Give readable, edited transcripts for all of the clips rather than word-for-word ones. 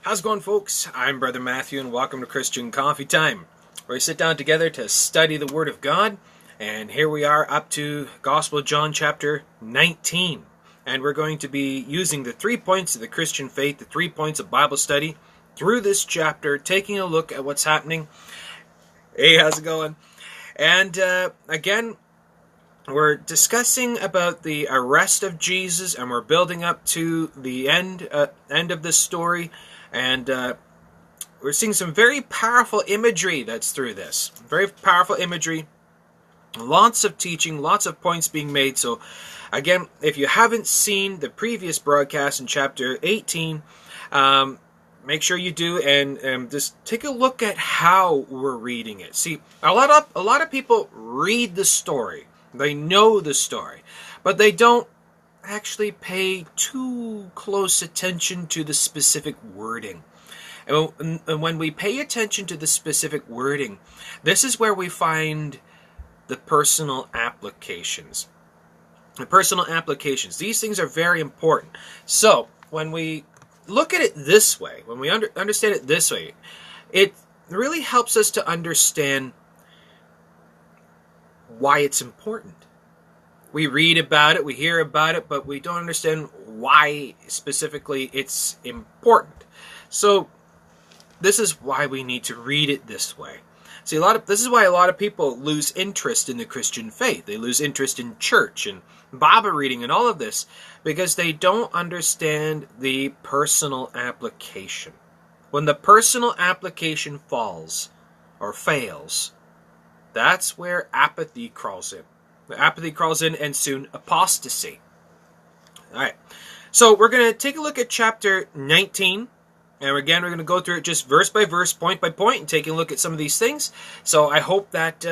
How's it going, folks? I'm Brother Matthew, and welcome to Christian Coffee Time, where we sit down together to study the Word of God. And here we are up to Gospel of John chapter 19. And we're going to be using the 3 points of the Christian faith, the 3 points of Bible study, through this chapter, taking a look at what's happening. Hey, how's it going? And again, we're discussing about the arrest of Jesus, and we're building up to the end of this story. And we're seeing some very powerful imagery that's through this. Very powerful imagery. Lots of teaching, lots of points being made. So, again, if you haven't seen the previous broadcast in chapter 18, make sure you do, and just take a look at how we're reading it. See, a lot of people read the story. They know the story, but they don't actually pay too close attention to the specific wording. And when we pay attention to the specific wording, this is where we find the personal applications. The personal applications. These things are very important. So, when we look at it this way, when we understand it this way, it really helps us to understand why it's important. We read about it, we hear about it, but we don't understand why specifically it's important. So, this is why we need to read it this way. See, this is why a lot of people lose interest in the Christian faith. They lose interest in church and Bible reading and all of this because they don't understand the personal application. When the personal application falls or fails, that's where apathy crawls in. The apathy crawls in, and soon apostasy. Alright, so we're going to take a look at chapter 19. And again, we're going to go through it just verse by verse, point by point, and taking a look at some of these things. So I hope that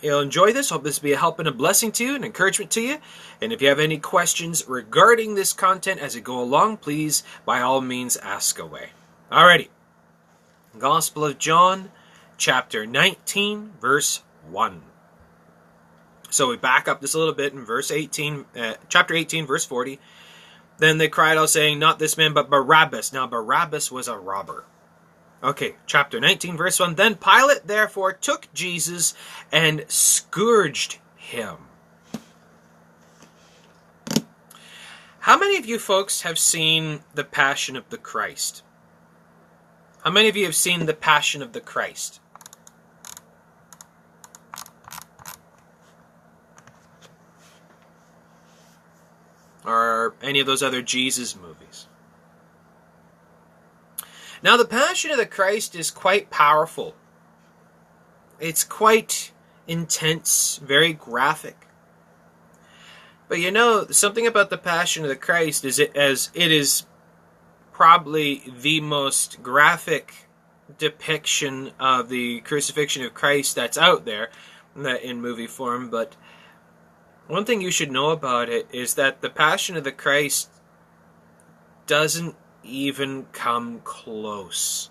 you'll enjoy this. Hope this will be a help and a blessing to you, an encouragement to you. And if you have any questions regarding this content as it go along, please, by all means, ask away. Alrighty. Gospel of John, chapter 19, verse 1. So we back up just a little bit in chapter 18, verse 40. Then they cried out, saying, "Not this man, but Barabbas." Now Barabbas was a robber. Okay, chapter 19, verse 1. Then Pilate therefore took Jesus and scourged him. How many of you folks have seen The Passion of the Christ? How many of you have seen The Passion of the Christ? Or any of those other Jesus movies? Now, The Passion of the Christ is quite powerful. It's quite intense, very graphic. But you know, something about The Passion of the Christ is it is probably the most graphic depiction of the crucifixion of Christ that's out there in movie form. But one thing you should know about it is that the Passion of the Christ doesn't even come close.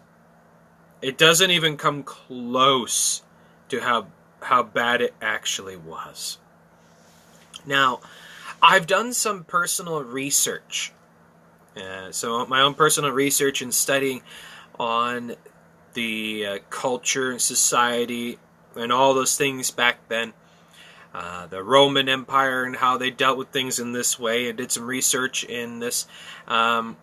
It doesn't even come close to how bad it actually was. Now, I've done some personal research. So my own personal research and studying on the culture and society and all those things back then. The Roman Empire and how they dealt with things in this way, and did some research in this. Now,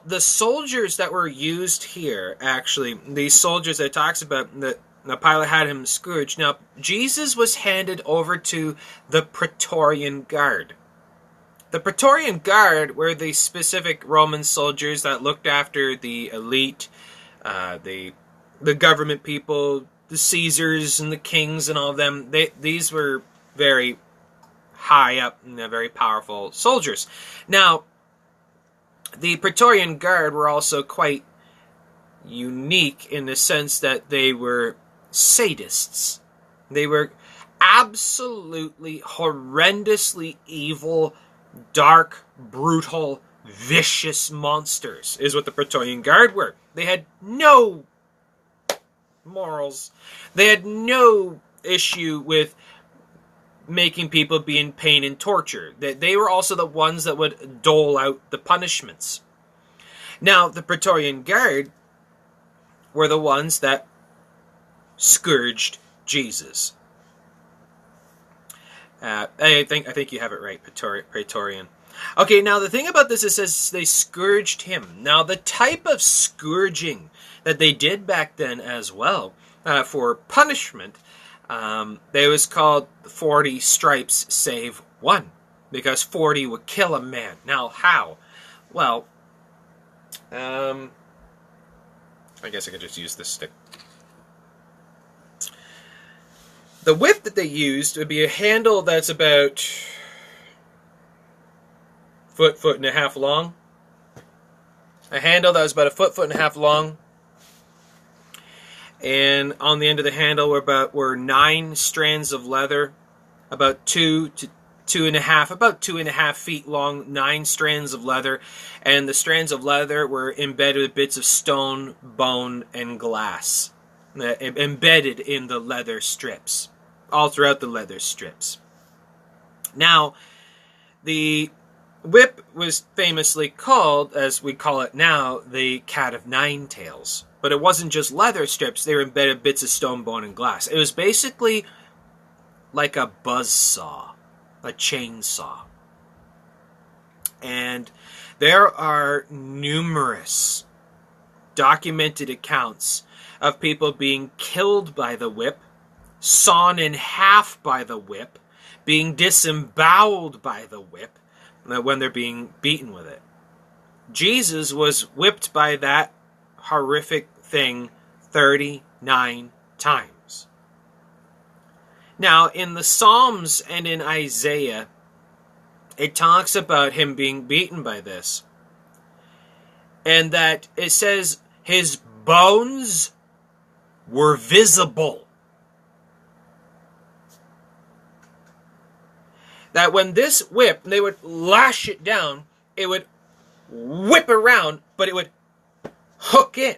the soldiers that were used here, actually, these soldiers that it talks about, that Pilate had him scourged. Now, Jesus was handed over to the Praetorian Guard. The Praetorian Guard were the specific Roman soldiers that looked after the elite, the government people, the Caesars and the kings and all of them. These were very high up and very powerful soldiers. Now, the Praetorian Guard were also quite unique in the sense that they were sadists. They were absolutely horrendously evil, dark, brutal, vicious monsters, is what the Praetorian Guard were. They had no morals. They had no issue with making people be in pain and torture. They were also the ones that would dole out the punishments. Now, the Praetorian Guard were the ones that scourged Jesus. I think you have it right, Praetorian. Okay, now the thing about this, it says they scourged him. Now, the type of scourging that they did back then as well, for punishment, they was called 40 stripes save one, because 40 would kill a man. Now, how? Well, I guess I could just use this stick. The whip that they used would be a handle that's about foot and a half long. A handle that was about a foot and a half long. And on the end of the handle were 9 strands of leather, about 2 to 2.5 feet long, 9 strands of leather. And the strands of leather were embedded with bits of stone, bone, and glass. Embedded in the leather strips, all throughout the leather strips. Now, the whip was famously called, as we call it now, the cat of nine tails. But it wasn't just leather strips, they were embedded bits of stone, bone, and glass. It was basically like a buzzsaw, a chainsaw. And there are numerous documented accounts of people being killed by the whip, sawn in half by the whip, being disemboweled by the whip when they're being beaten with it. Jesus was whipped by that horrific thing 39 times. Now, in the Psalms and in Isaiah, it talks about him being beaten by this. And that it says his bones were visible. That when this whip, they would lash it down, it would whip around, but it would hook in.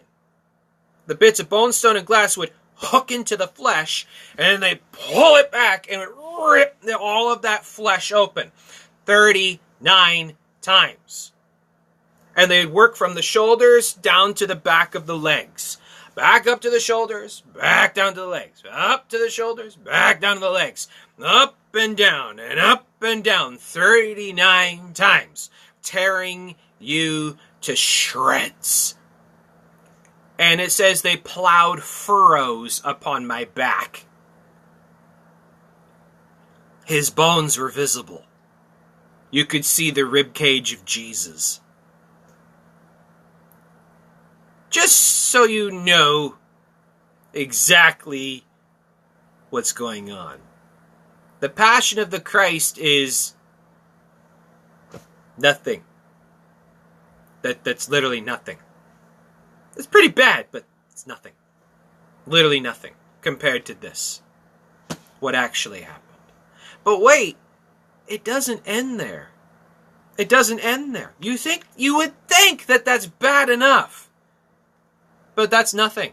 The bits of bone, stone, and glass would hook into the flesh, and then they pull it back and it would rip all of that flesh open 39 times. And they'd work from the shoulders down to the back of the legs. Back up to the shoulders, back down to the legs. Up to the shoulders, back down to the legs. Up and down, 39 times. Tearing you to shreds. And it says they plowed furrows upon my back. His bones were visible. You could see the rib cage of Jesus. Just so you know exactly what's going on. The Passion of the Christ is nothing. That's literally nothing. It's pretty bad, but it's nothing. Literally nothing compared to this. What actually happened. But wait, it doesn't end there. It doesn't end there. You would think that that's bad enough. But that's nothing.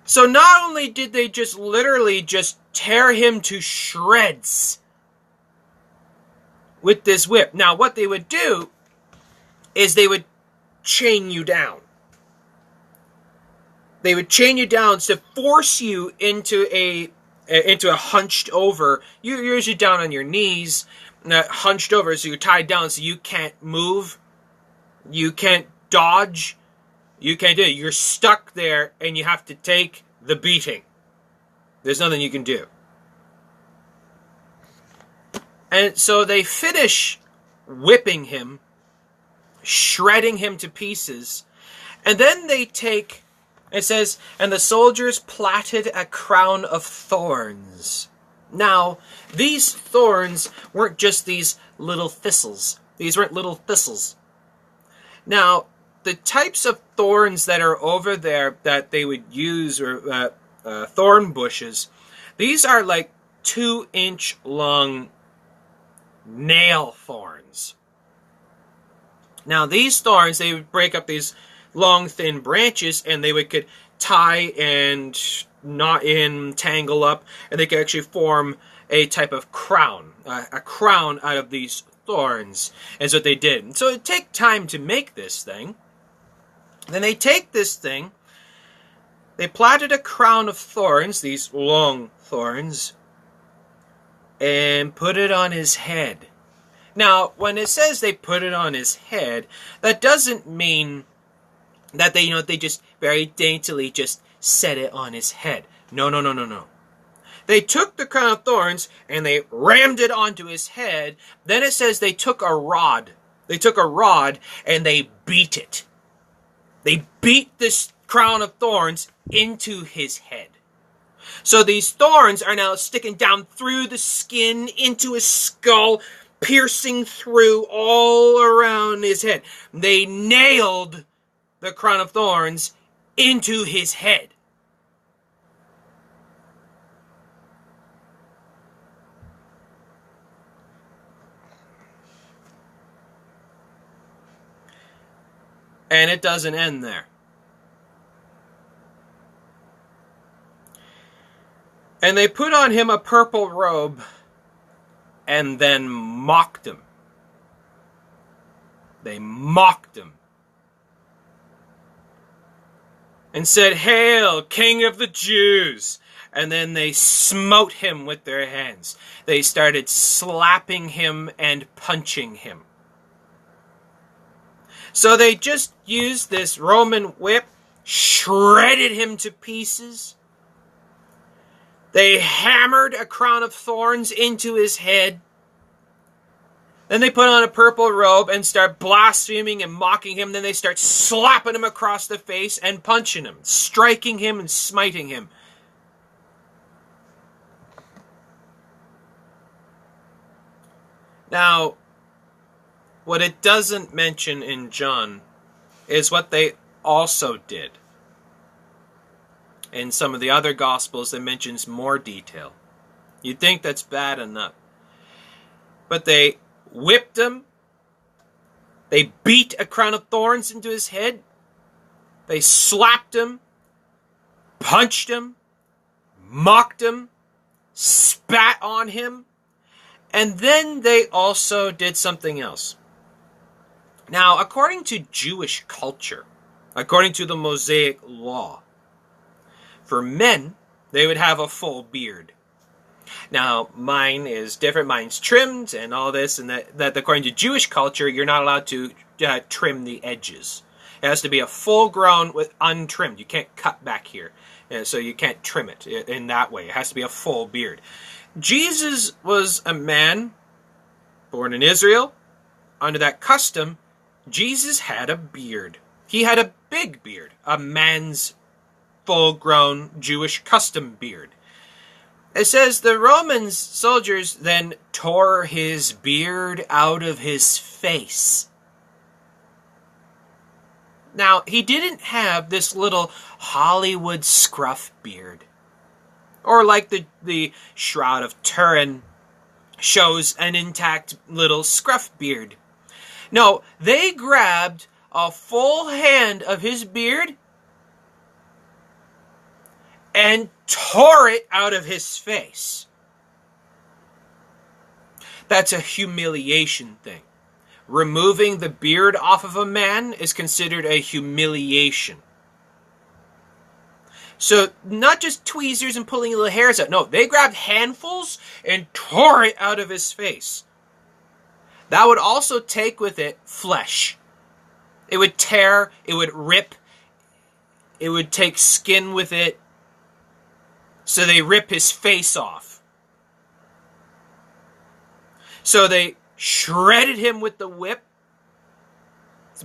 So not only did they just literally just tear him to shreds with this whip. Now what they would do is they would chain you down. They would chain you down to force you into a hunched over. You're usually down on your knees, hunched over, so you're tied down so you can't move. You can't dodge. You can't do it. You're stuck there and you have to take the beating. There's nothing you can do. And so they finish whipping him, shredding him to pieces, and then they take, it says, and the soldiers plaited a crown of thorns. Now, these thorns weren't just these little thistles. These weren't little thistles. Now, the types of thorns that are over there that they would use, or thorn bushes, these are like 2-inch long nail thorns. Now these thorns, they would break up these long thin branches and they could tie and knot in, tangle up, and they can actually form a type of crown, a crown out of these thorns, is what they did. And so it take time to make this thing. Then they take this thing, they plaited a crown of thorns, these long thorns, and put it on his head. Now, when it says they put it on his head, that doesn't mean that they just very daintily just set it on his head. No. They took the crown of thorns and they rammed it onto his head. Then it says they took a rod. They took a rod and they beat it. They beat this crown of thorns into his head. So these thorns are now sticking down through the skin into his skull, piercing through all around his head. They nailed the crown of thorns into his head. And it doesn't end there. And they put on him a purple robe and then mocked him. They mocked him. And said, "Hail, King of the Jews!" And then they smote him with their hands. They started slapping him and punching him. So they just used this Roman whip, shredded him to pieces. They hammered a crown of thorns into his head. Then they put on a purple robe and start blaspheming and mocking him. Then they start slapping him across the face and punching him, striking him and smiting him. Now, what it doesn't mention in John is what they also did. In some of the other Gospels, it mentions more detail. You'd think that's bad enough. But they whipped him. They beat a crown of thorns into his head. They slapped him, punched him, mocked him, spat on him, and then they also did something else. Now, according to Jewish culture, according to the Mosaic law, for men, they would have a full beard. Now, mine is different. Mine's trimmed and all this, and that according to Jewish culture, you're not allowed to trim the edges. It has to be a full-grown with untrimmed. You can't cut back here, so you can't trim it in that way. It has to be a full beard. Jesus was a man born in Israel. Under that custom, Jesus had a beard. He had a big beard, a man's full-grown Jewish custom beard. It says the Roman soldiers then tore his beard out of his face. Now, he didn't have this little Hollywood scruff beard, or like the Shroud of Turin shows an intact little scruff beard. No, they grabbed a full hand of his beard and tore it out of his face. That's a humiliation thing. Removing the beard off of a man is considered a humiliation. So, not just tweezers and pulling little hairs out. No, they grabbed handfuls and tore it out of his face. That would also take with it flesh. It would tear, it would rip, it would take skin with it. So they rip his face off. So they shredded him with the whip,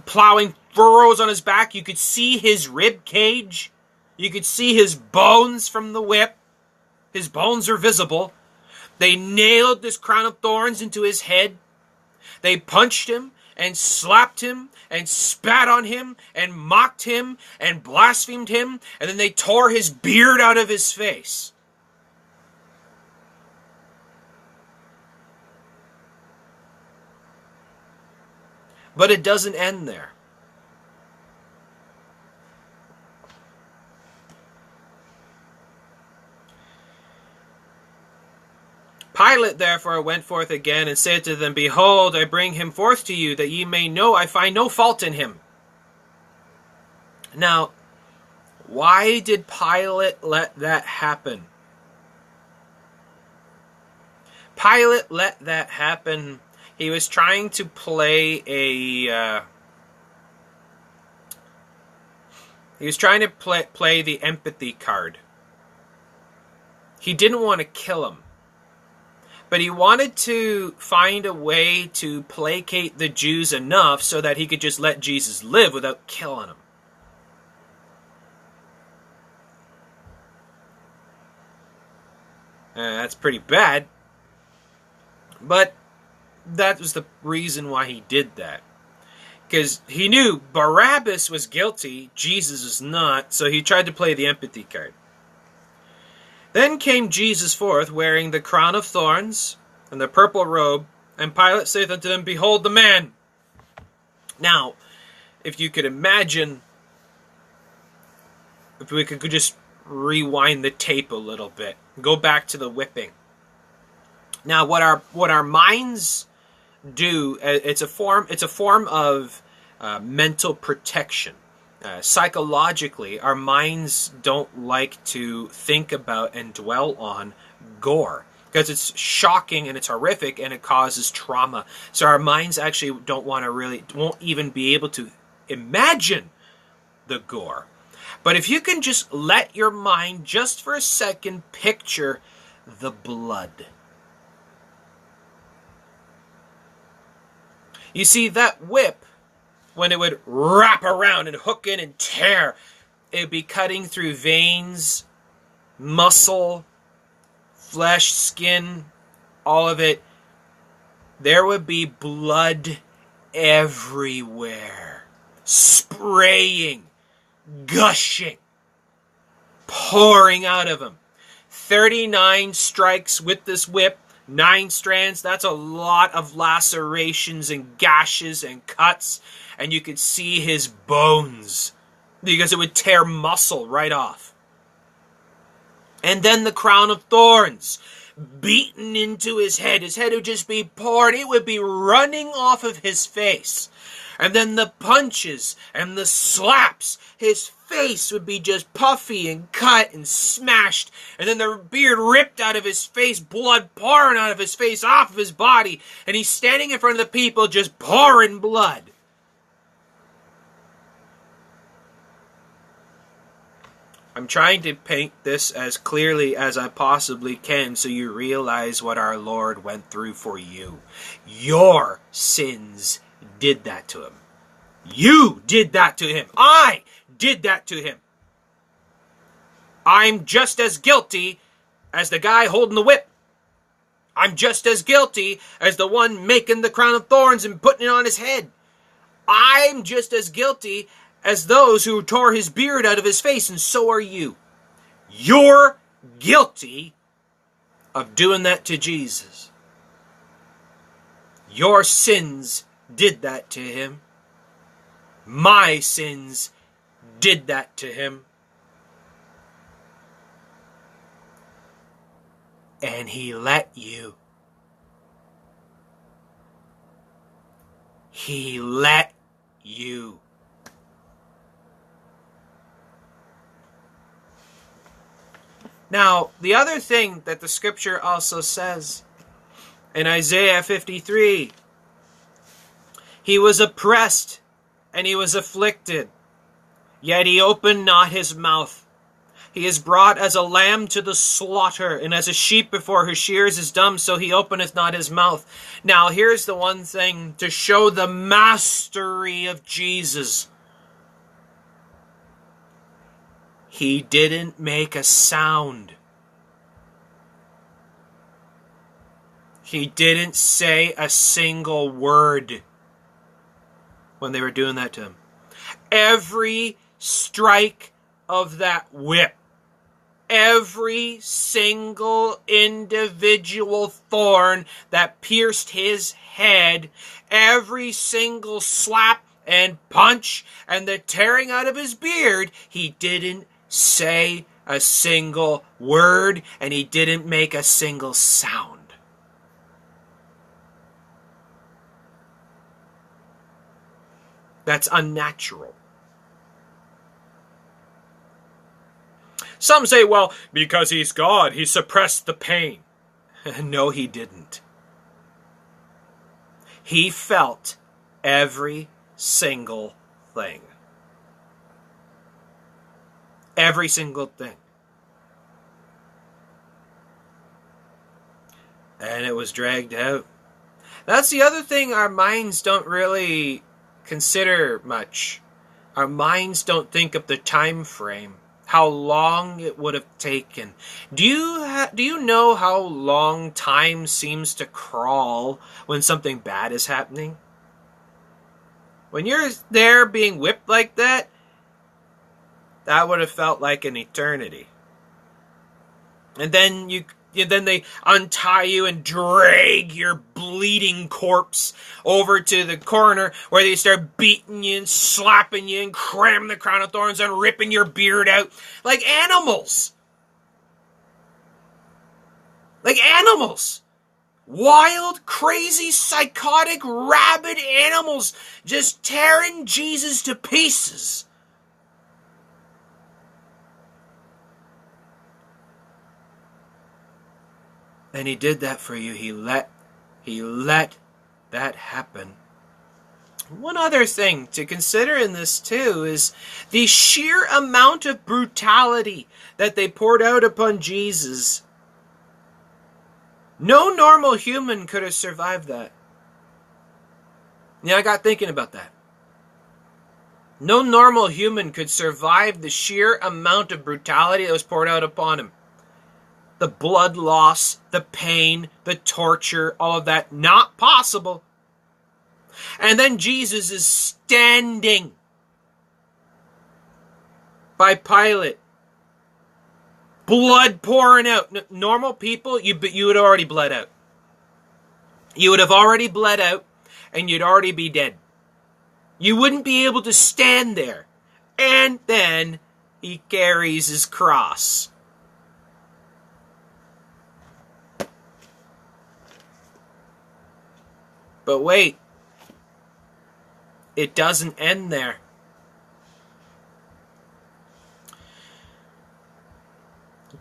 plowing furrows on his back. You could see his rib cage. You could see his bones from the whip. His bones are visible. They nailed this crown of thorns into his head. They punched him and slapped him and spat on him and mocked him and blasphemed him, and then they tore his beard out of his face. But it doesn't end there. Pilate therefore went forth again and said to them, Behold, I bring him forth to you, that ye may know I find no fault in him. Now, why did Pilate let that happen? Pilate let that happen. He was trying to play play the empathy card. He didn't want to kill him, but he wanted to find a way to placate the Jews enough so that he could just let Jesus live without killing him. That's pretty bad, but that was the reason why he did that. Because he knew Barabbas was guilty, Jesus was not, so he tried to play the empathy card. Then came Jesus forth, wearing the crown of thorns and the purple robe, and Pilate saith unto them, Behold the man. Now, if you could imagine, if we could just rewind the tape a little bit, go back to the whipping. Now, what our minds do, it's a form of mental protection. Psychologically, our minds don't like to think about and dwell on gore because it's shocking and it's horrific and it causes trauma. So our minds actually won't even be able to imagine the gore. But if you can just let your mind just for a second picture the blood. You see, that whip, when it would wrap around and hook in and tear, it would be cutting through veins, muscle, flesh, skin, all of it. There would be blood everywhere, spraying, gushing, pouring out of him. 39 strikes with this whip, 9 strands, that's a lot of lacerations and gashes and cuts, and you could see his bones because it would tear muscle right off. And then the crown of thorns beaten into his head. His head would just be poured. It would be running off of his face. And then the punches and the slaps. His face would be just puffy and cut and smashed. And then the beard ripped out of his face, blood pouring out of his face, off of his body. And he's standing in front of the people just pouring blood. I'm trying to paint this as clearly as I possibly can so you realize what our Lord went through for you. Your sins did that to him. You did that to him. I did that to him. I'm just as guilty as the guy holding the whip. I'm just as guilty as the one making the crown of thorns and putting it on his head. I'm just as guilty as those who tore his beard out of his face, and so are you. You're guilty of doing that to Jesus. Your sins did that to him. My sins did that to him. And he let you. He let you. Now, the other thing that the scripture also says in Isaiah 53, he was oppressed and he was afflicted, yet he opened not his mouth. He is brought as a lamb to the slaughter, and as a sheep before her shears is dumb, so he openeth not his mouth. Now, here's the one thing to show the mastery of Jesus. He didn't make a sound. He didn't say a single word when they were doing that to him. Every strike of that whip, every single individual thorn that pierced his head, every single slap and punch and the tearing out of his beard, he didn't say a single word, and he didn't make a single sound. That's unnatural. Some say, well, because he's God, he suppressed the pain. No, he didn't. He felt every single thing. Every single thing. And it was dragged out. That's the other thing our minds don't really consider much. Our minds don't think of the time frame. How long it would have taken. Do you know how long time seems to crawl when something bad is happening? When you're there being whipped like that, that would have felt like an eternity. And then they untie you and drag your bleeding corpse over to the corner where they start beating you and slapping you and cramming the crown of thorns and ripping your beard out like animals. Like animals. Wild, crazy, psychotic, rabid animals just tearing Jesus to pieces. And he did that for you. He let that happen. One other thing to consider in this too is the sheer amount of brutality that they poured out upon Jesus. No normal human could have survived that. Yeah, I got thinking about that. No normal human could survive the sheer amount of brutality that was poured out upon him. The blood loss, the pain, the torture, all of that, not possible. And then Jesus is standing by Pilate. Blood pouring out. Normal people, you would have already bled out. You would have already bled out and you'd already be dead. You wouldn't be able to stand there. And then he carries his cross. But wait, it doesn't end there.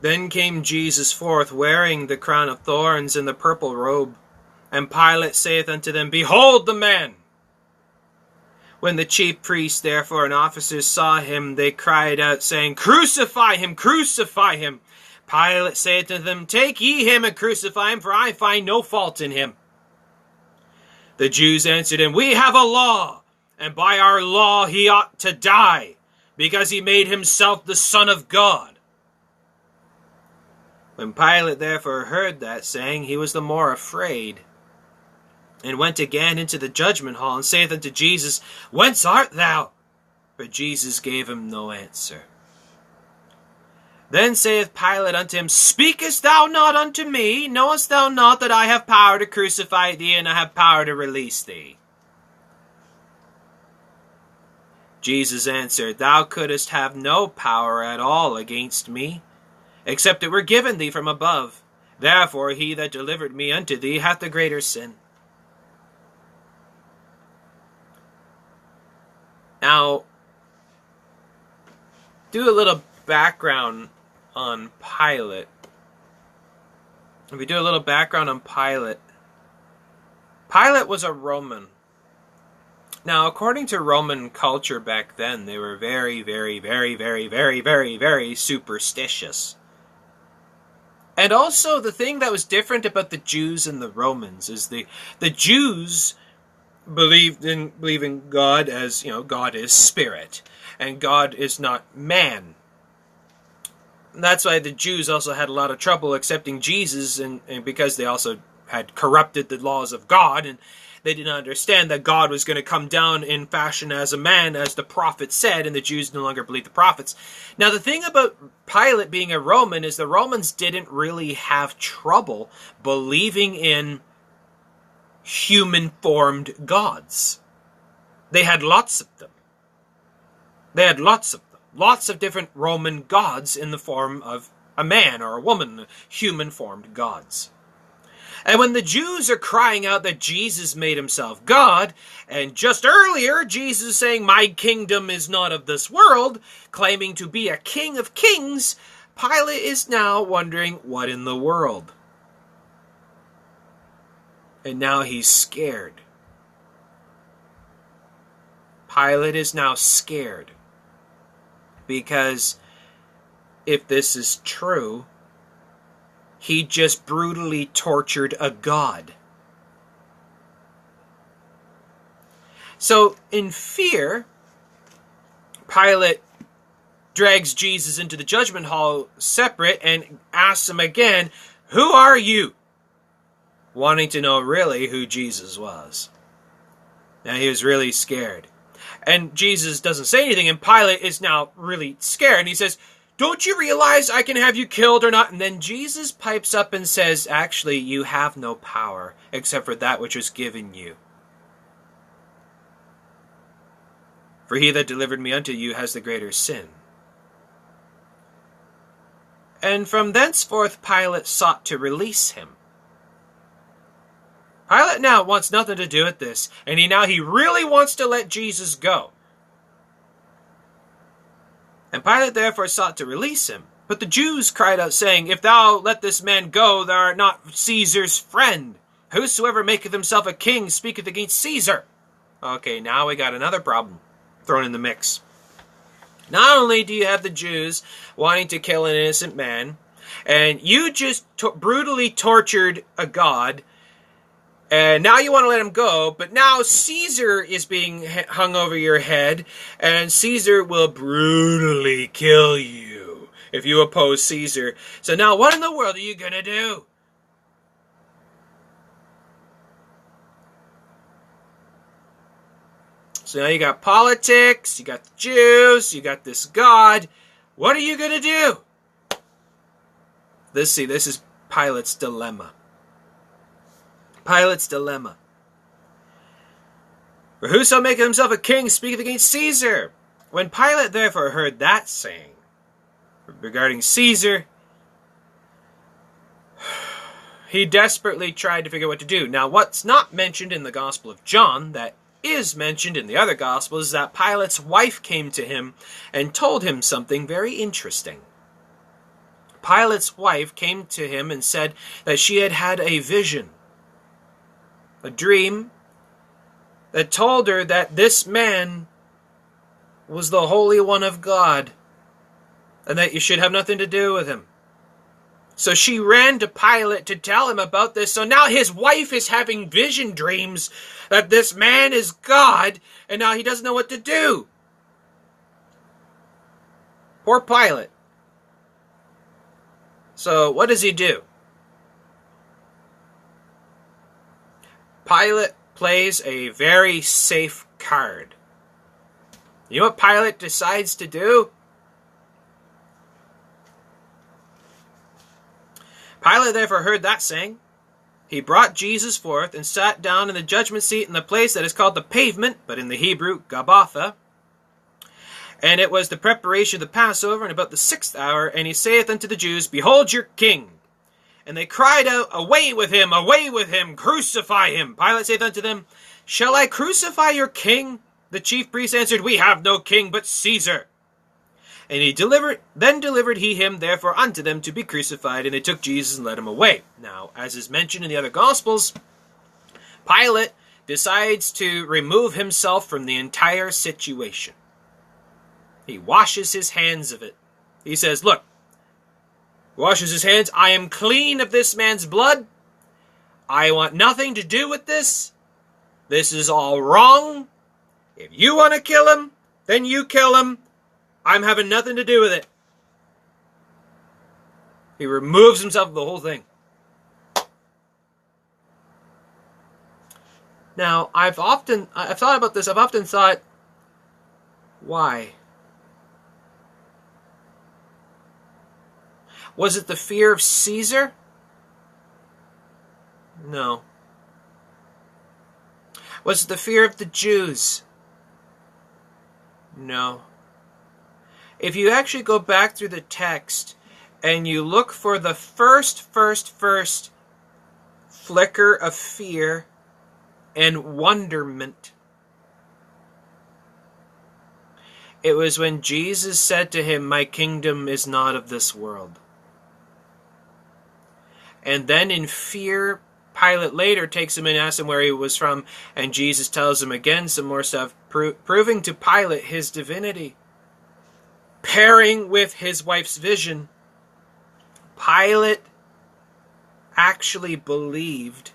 Then came Jesus forth, wearing the crown of thorns and the purple robe. And Pilate saith unto them, Behold the man! When the chief priests therefore and officers saw him, they cried out, saying, Crucify him! Crucify him! Pilate saith unto them, Take ye him and crucify him, for I find no fault in him. The Jews answered him, We have a law, and by our law he ought to die, because he made himself the Son of God. When Pilate therefore heard that saying, he was the more afraid, and went again into the judgment hall, and saith unto Jesus, Whence art thou? But Jesus gave him no answer. Then saith Pilate unto him, Speakest thou not unto me? Knowest thou not that I have power to crucify thee, and I have power to release thee? Jesus answered, Thou couldst have no power at all against me, except it were given thee from above. Therefore he that delivered me unto thee hath the greater sin. Now, do a little background on Pilate. If we do a little background on Pilate, Pilate was a Roman. Now, according to Roman culture back then, they were very, very, very, very, very, very, very superstitious. And also, the thing that was different about the Jews and the Romans is the Jews believe in God as, God is spirit, and God is not man. And that's why the Jews also had a lot of trouble accepting Jesus, and because they also had corrupted the laws of God, and they didn't understand that God was going to come down in fashion as a man, as the prophet said, and the Jews no longer believed the prophets. Now, the thing about Pilate being a Roman is the Romans didn't really have trouble believing in human-formed gods. They had lots of them. Lots of different Roman gods in the form of a man or a woman, human-formed gods. And when the Jews are crying out that Jesus made himself God, and just earlier Jesus saying, "My kingdom is not of this world," claiming to be a king of kings, Pilate is now wondering, what in the world? And now he's scared. Pilate is now scared. Because if this is true, he just brutally tortured a god. So, in fear, Pilate drags Jesus into the judgment hall separate and asks him again, "Who are you?" Wanting to know really who Jesus was. Now he was really scared. And Jesus doesn't say anything, and Pilate is now really scared. And he says, "Don't you realize I can have you killed or not?" And then Jesus pipes up and says, "Actually, you have no power except for that which was given you. For he that delivered me unto you has the greater sin." And from thenceforth Pilate sought to release him. Pilate now wants nothing to do with this, and he really wants to let Jesus go. And Pilate therefore sought to release him. But the Jews cried out, saying, "If thou let this man go, thou art not Caesar's friend. Whosoever maketh himself a king speaketh against Caesar." Okay, now we got another problem thrown in the mix. Not only do you have the Jews wanting to kill an innocent man, and you just brutally tortured a god, and now you want to let him go, but now Caesar is being hung over your head, and Caesar will brutally kill you if you oppose Caesar. So now what in the world are you going to do? So now you got politics, you got the Jews, you got this God. What are you going to do? This is Pilate's dilemma. Pilate's dilemma. For whoso maketh himself a king speaketh against Caesar. When Pilate therefore heard that saying regarding Caesar, he desperately tried to figure out what to do. Now, what's not mentioned in the Gospel of John, that is mentioned in the other Gospels, is that Pilate's wife came to him and told him something very interesting. Pilate's wife came to him and said that she had had a vision, a dream, that told her that this man was the Holy One of God, and that you should have nothing to do with him. So she ran to Pilate to tell him about this. So now his wife is having vision dreams that this man is God, and now he doesn't know what to do. Poor Pilate. So what does he do? Pilate plays a very safe card. You know what Pilate decides to do? Pilate therefore heard that saying. He brought Jesus forth and sat down in the judgment seat in the place that is called the pavement, but in the Hebrew, Gabbatha. And it was the preparation of the Passover, and about the 6th hour, and he saith unto the Jews, "Behold your king." And they cried out, away with him, crucify him." Pilate saith unto them, "Shall I crucify your king?" The chief priests answered, "We have no king but Caesar." And then delivered he him therefore unto them to be crucified, and they took Jesus and led him away. Now, as is mentioned in the other Gospels, Pilate decides to remove himself from the entire situation. He washes his hands of it. He says, look, washes his hands, "I am clean of this man's blood. I want nothing to do with this. This is all wrong. If you want to kill him, then you kill him. I'm having nothing to do with it." He removes himself from the whole thing. Now, I've thought about this. I've often thought, why? Was it the fear of Caesar? No. Was it the fear of the Jews? No. If you actually go back through the text and you look for the first flicker of fear and wonderment. It was when Jesus said to him, "My kingdom is not of this world." And then in fear, Pilate later takes him and asks him where he was from, and Jesus tells him again some more stuff, proving to Pilate his divinity. Pairing with his wife's vision, Pilate actually believed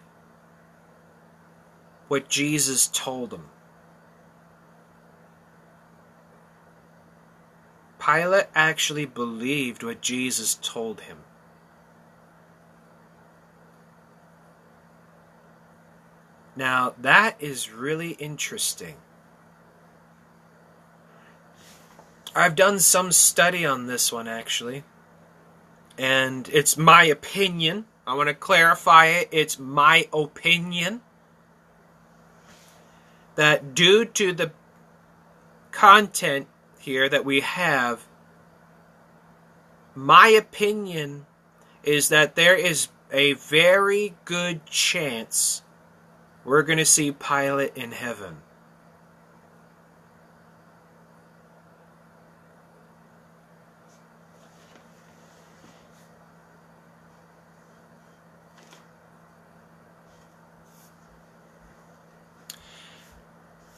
what Jesus told him. Pilate actually believed what Jesus told him. Now, that is really interesting. I've done some study on this one, actually. And it's my opinion. I want to clarify it. It's my opinion that due to the content here that we have, my opinion is that there is a very good chance we're going to see Pilate in heaven.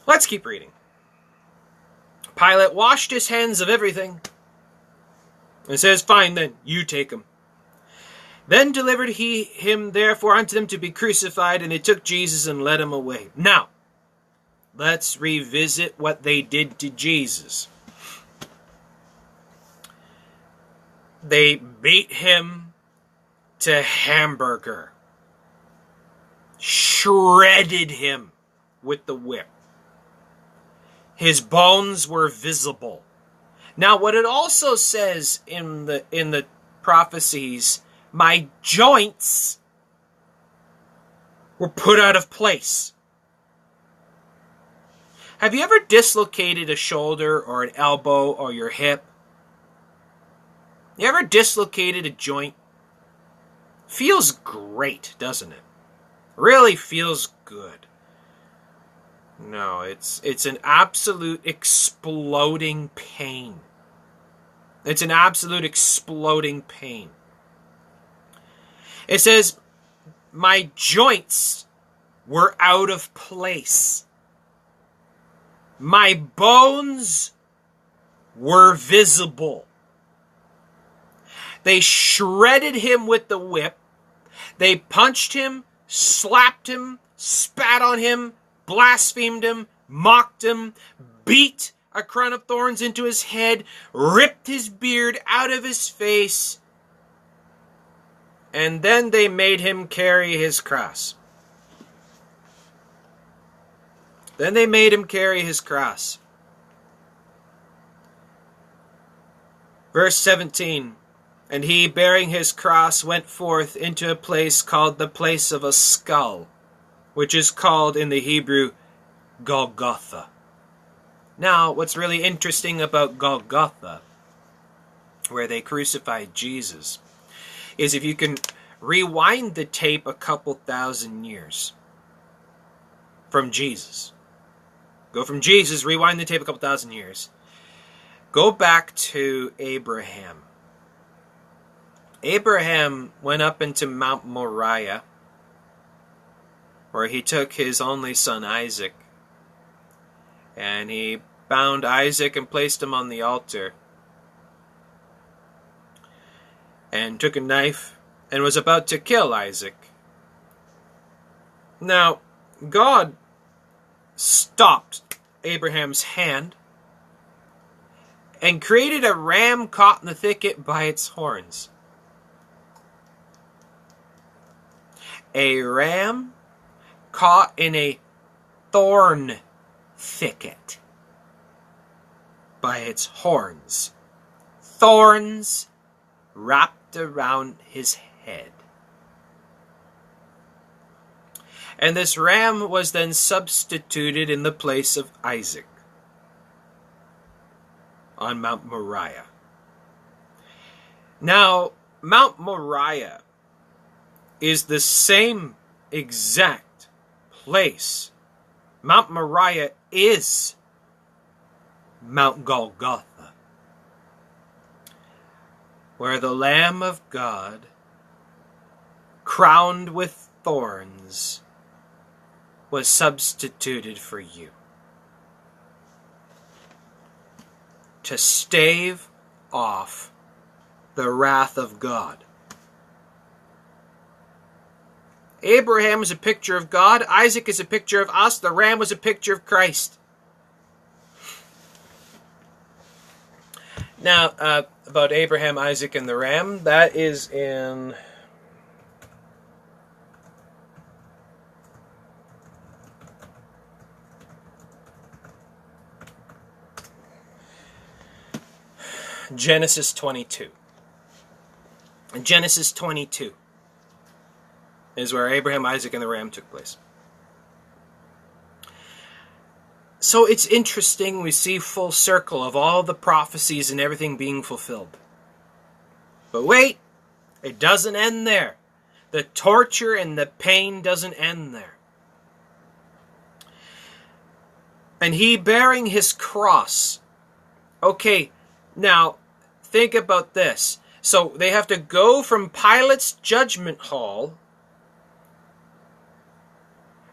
Let's keep reading. Pilate washed his hands of everything and says, "Fine then, you take him." Then delivered he him therefore unto them to be crucified, and they took Jesus and led him away. Now, let's revisit what they did to Jesus. They beat him to hamburger. Shredded him with the whip. His bones were visible. Now, what it also says in the prophecies, my joints were put out of place. Have you ever dislocated a shoulder or an elbow or your hip? You ever dislocated a joint? Feels great, doesn't it? Really feels good. No, it's an absolute exploding pain. It's an absolute exploding pain. It says, my joints were out of place. My bones were visible. They shredded him with the whip. They punched him, slapped him, spat on him, blasphemed him, mocked him, beat a crown of thorns into his head, ripped his beard out of his face, and then they made him carry his cross. Then they made him carry his cross. Verse 17, and he, bearing his cross, went forth into a place called the place of a skull, which is called in the Hebrew Golgotha. Now, what's really interesting about Golgotha, where they crucified Jesus, is if you can rewind the tape a couple thousand years from Jesus. Go from Jesus, rewind the tape a couple thousand years. Go back to Abraham. Abraham went up into Mount Moriah, where he took his only son Isaac, and he bound Isaac and placed him on the altar, and took a knife and was about to kill Isaac. Now, God stopped Abraham's hand and created a ram caught in the thicket by its horns. A ram caught in a thorn thicket by its horns. Thorns wrapped around his head. And this ram was then substituted in the place of Isaac on Mount Moriah. Now, Mount Moriah is the same exact place. Mount Moriah is Mount Golgotha, where the Lamb of God, crowned with thorns, was substituted for you, to stave off the wrath of God. Abraham is a picture of God. Isaac is a picture of us. The ram was a picture of Christ. Now, about Abraham, Isaac, and the ram, that is in Genesis 22. Genesis 22 is where Abraham, Isaac, and the ram took place. So it's interesting, we see full circle of all the prophecies and everything being fulfilled. But wait, it doesn't end there. The torture and the pain doesn't end there. And he bearing his cross. Okay, now think about this. So they have to go from Pilate's judgment hall,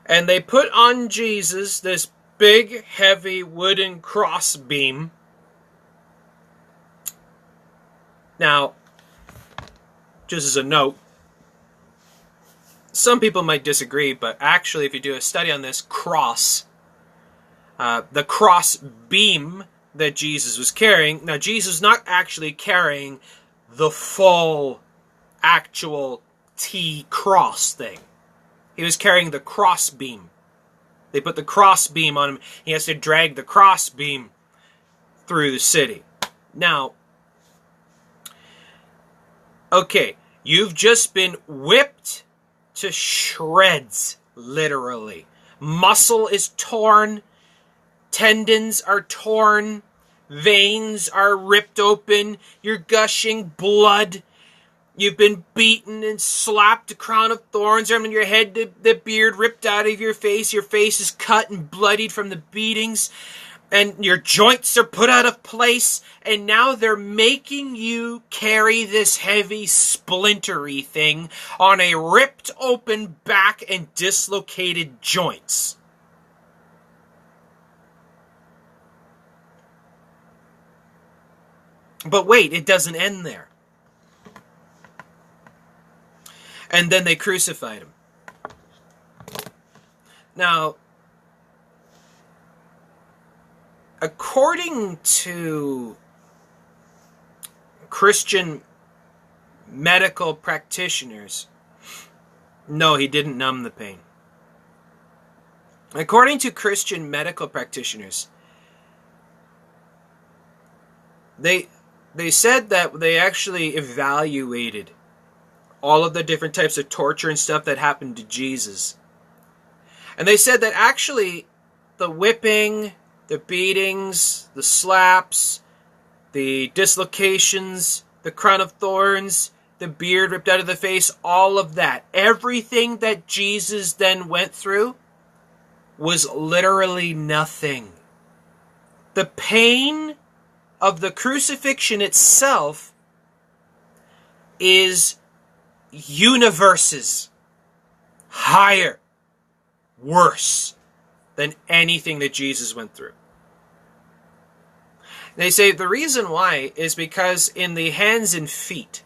and they put on Jesus this big, heavy wooden crossbeam. Now, just as a note, some people might disagree, but actually if you do a study on this cross, the cross beam that Jesus was carrying, now Jesus was not actually carrying the full, actual T-cross thing. He was carrying the cross beam. They put the cross beam on him. He has to drag the cross beam through the city. Now, okay, you've just been whipped to shreds, literally. Muscle is torn, tendons are torn, veins are ripped open, you're gushing blood. You've been beaten and slapped a crown of thorns on your head, the beard ripped out of your face is cut and bloodied from the beatings, and your joints are put out of place, and now they're making you carry this heavy splintery thing on a ripped open back and dislocated joints. But wait, it doesn't end there. And then they crucified him. Now, according to Christian medical practitioners, no, he didn't numb the pain. According to Christian medical practitioners, they said that they actually evaluated all of the different types of torture and stuff that happened to Jesus. And they said that actually the whipping, the beatings, the slaps, the dislocations, the crown of thorns, the beard ripped out of the face, all of that, everything that Jesus then went through was literally nothing. The pain of the crucifixion itself is universes higher, worse than anything that Jesus went through. They say the reason why is because in the hands and feet,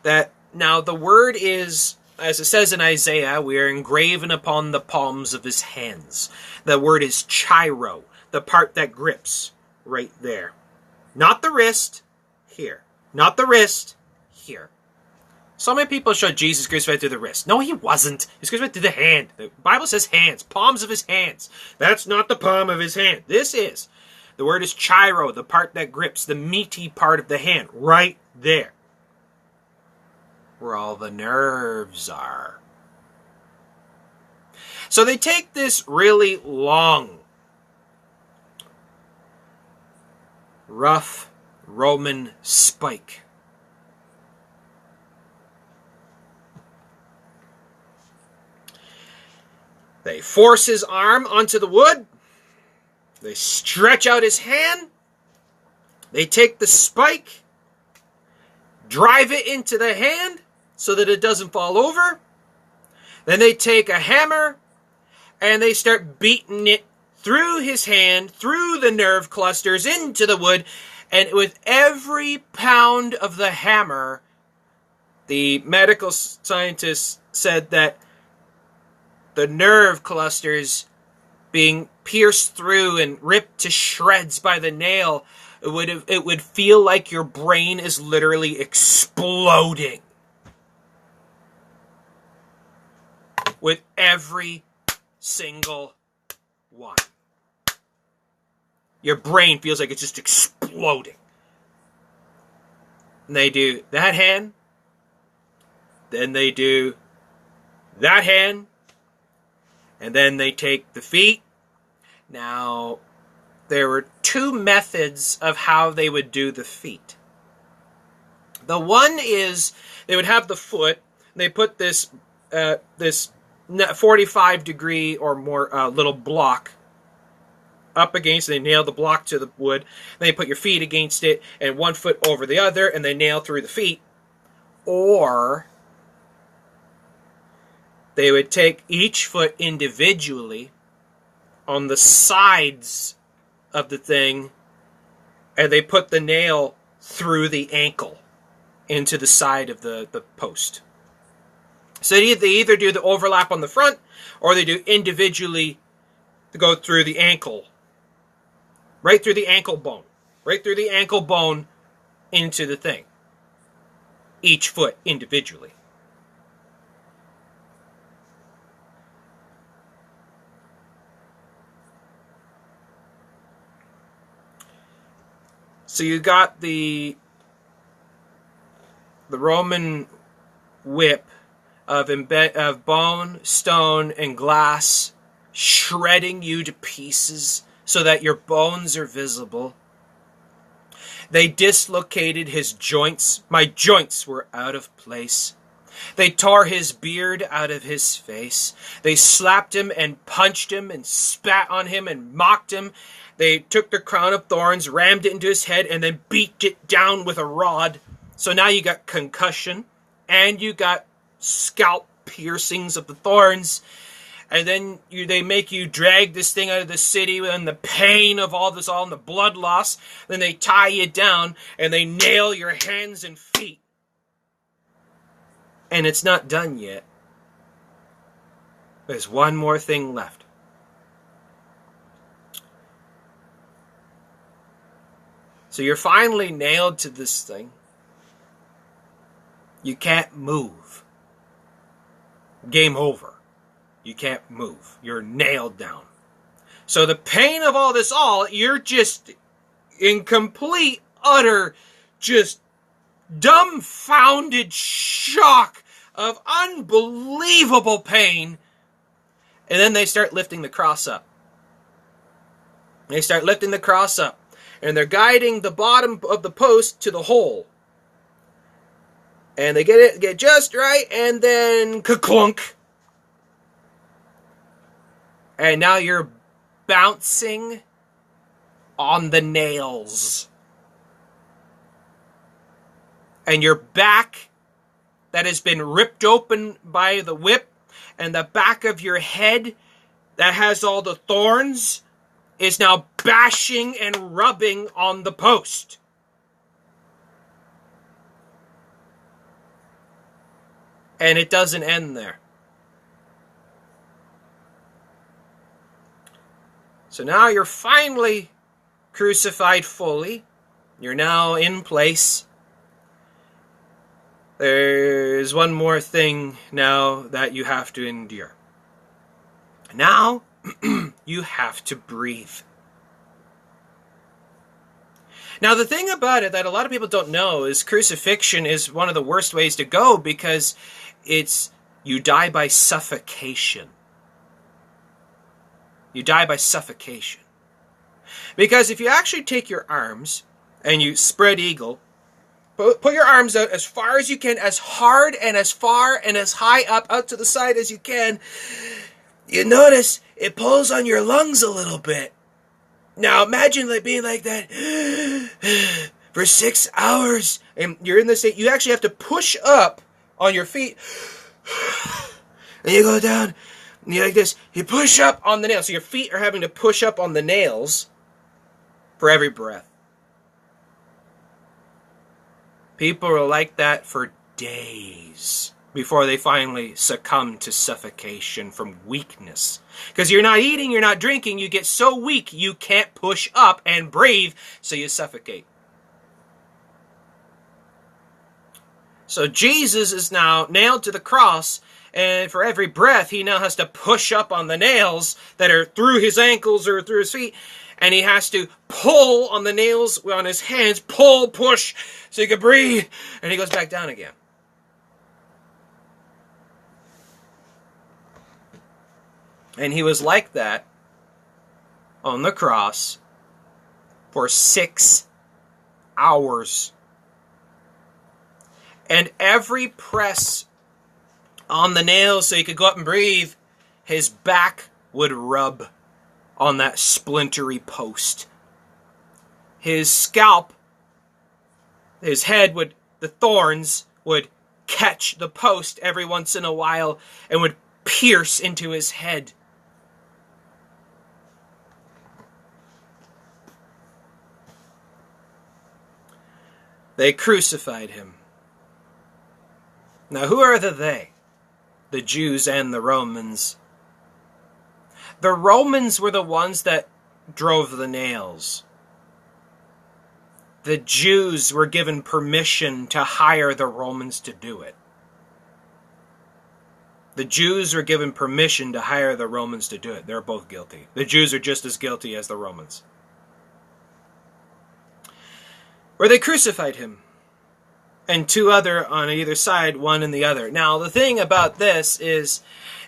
that now the word is, as it says in Isaiah, we are engraven upon the palms of his hands. The word is chiro, the part that grips right there. Not the wrist, here. Not the wrist, here. So many people show Jesus crucified through the wrist. No, he wasn't. He was crucified through the hand. The Bible says hands, palms of his hands. That's not the palm of his hand. This is. The word is chiro, the part that grips, the meaty part of the hand, right there. Where all the nerves are. So they take this really long, rough Roman spike. They force his arm onto the wood. They stretch out his hand. They take the spike, drive it into the hand so that it doesn't fall over. Then they take a hammer and they start beating it through his hand, through the nerve clusters, into the wood. And with every pound of the hammer, the medical scientists said that the nerve clusters being pierced through and ripped to shreds by the nail, it would feel like your brain is literally exploding with every single one. Your brain feels like it's just exploding. And they do that hand, then they do that hand, and then they take the feet. Now, there were two methods of how they would do the feet. The one is they would have the foot, they put this 45 degree or more little block up against, they nail the block to the wood, then they put your feet against it, and one foot over the other, and they nail through the feet. Or they would take each foot individually on the sides of the thing, and they put the nail through the ankle into the side of the post. So they either do the overlap on the front, or they do individually to go through the ankle. Right through the ankle bone. Right through the ankle bone into the thing. Each foot individually. So you got the Roman whip of bone, stone, and glass, shredding you to pieces so that your bones are visible. They dislocated his joints. My joints were out of place. They tore his beard out of his face. They slapped him and punched him and spat on him and mocked him. They took the crown of thorns, rammed it into his head, and then beat it down with a rod. So now you got concussion, and you got scalp piercings of the thorns. And then they make you drag this thing out of the city, and the pain of all this, all in the blood loss. Then they tie you down, and they nail your hands and feet. And it's not done yet. There's one more thing left. So you're finally nailed to this thing. You can't move. Game over. You can't move. You're nailed down. So the pain of all this you're just in complete, utter, just dumbfounded shock of unbelievable pain. And then they start lifting the cross up. They start lifting the cross up. And they're guiding the bottom of the post to the hole. And they get just right, and then ka-clunk. And now you're bouncing on the nails. And your back that has been ripped open by the whip, and the back of your head that has all the thorns is now bashing and rubbing on the post. And it doesn't end there. So now you're finally crucified fully. You're now in place. There's one more thing now that you have to endure. Now, you have to breathe. Now, the thing about it that a lot of people don't know is crucifixion is one of the worst ways to go because you die by suffocation. You die by suffocation. Because if you actually take your arms and you spread eagle, put your arms out as far as you can, as hard and as far and as high up out to the side as you can, you notice it pulls on your lungs a little bit. Now imagine being like that for 6 hours, and you're in the state. You actually have to push up on your feet, and you go down, and you're like this. You push up on the nails, so your feet are having to push up on the nails for every breath. People are like that for days before they finally succumb to suffocation from weakness. Because you're not eating, you're not drinking, you get so weak you can't push up and breathe, so you suffocate. So Jesus is now nailed to the cross, and for every breath he now has to push up on the nails that are through his ankles or through his feet, and he has to pull on the nails on his hands, pull, push, so he can breathe, and he goes back down again. And he was like that on the cross for 6 hours. And every press on the nails so he could go up and breathe, his back would rub on that splintery post. His scalp, his head would, the thorns would catch the post every once in a while and would pierce into his head. They crucified him. Now, who are the they? The Jews and the Romans. The Romans were the ones that drove the nails. The Jews were given permission to hire the Romans to do it. The Jews were given permission to hire the Romans to do it. They're both guilty. The Jews are just as guilty as the Romans. Where they crucified him, and two other on either side, one in the other. Now, the thing about this is,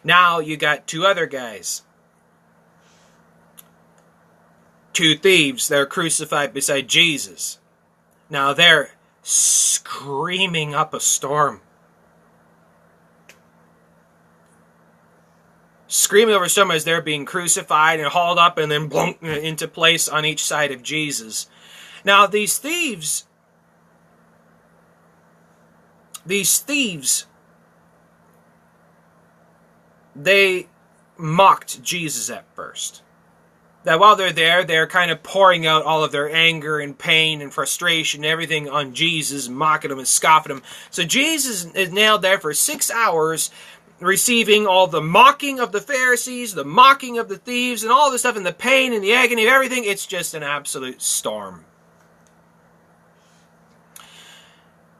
now you got two other guys. Two thieves that are crucified beside Jesus. Now, they're screaming up a storm. Screaming over a storm as they're being crucified and hauled up and then blown into place on each side of Jesus. Now, these thieves, they mocked Jesus at first. That while they're there, they're kind of pouring out all of their anger and pain and frustration and everything on Jesus, mocking him and scoffing him. So Jesus is nailed there for 6 hours, receiving all the mocking of the Pharisees, the mocking of the thieves, and all the stuff, and the pain and the agony of everything. It's just an absolute storm.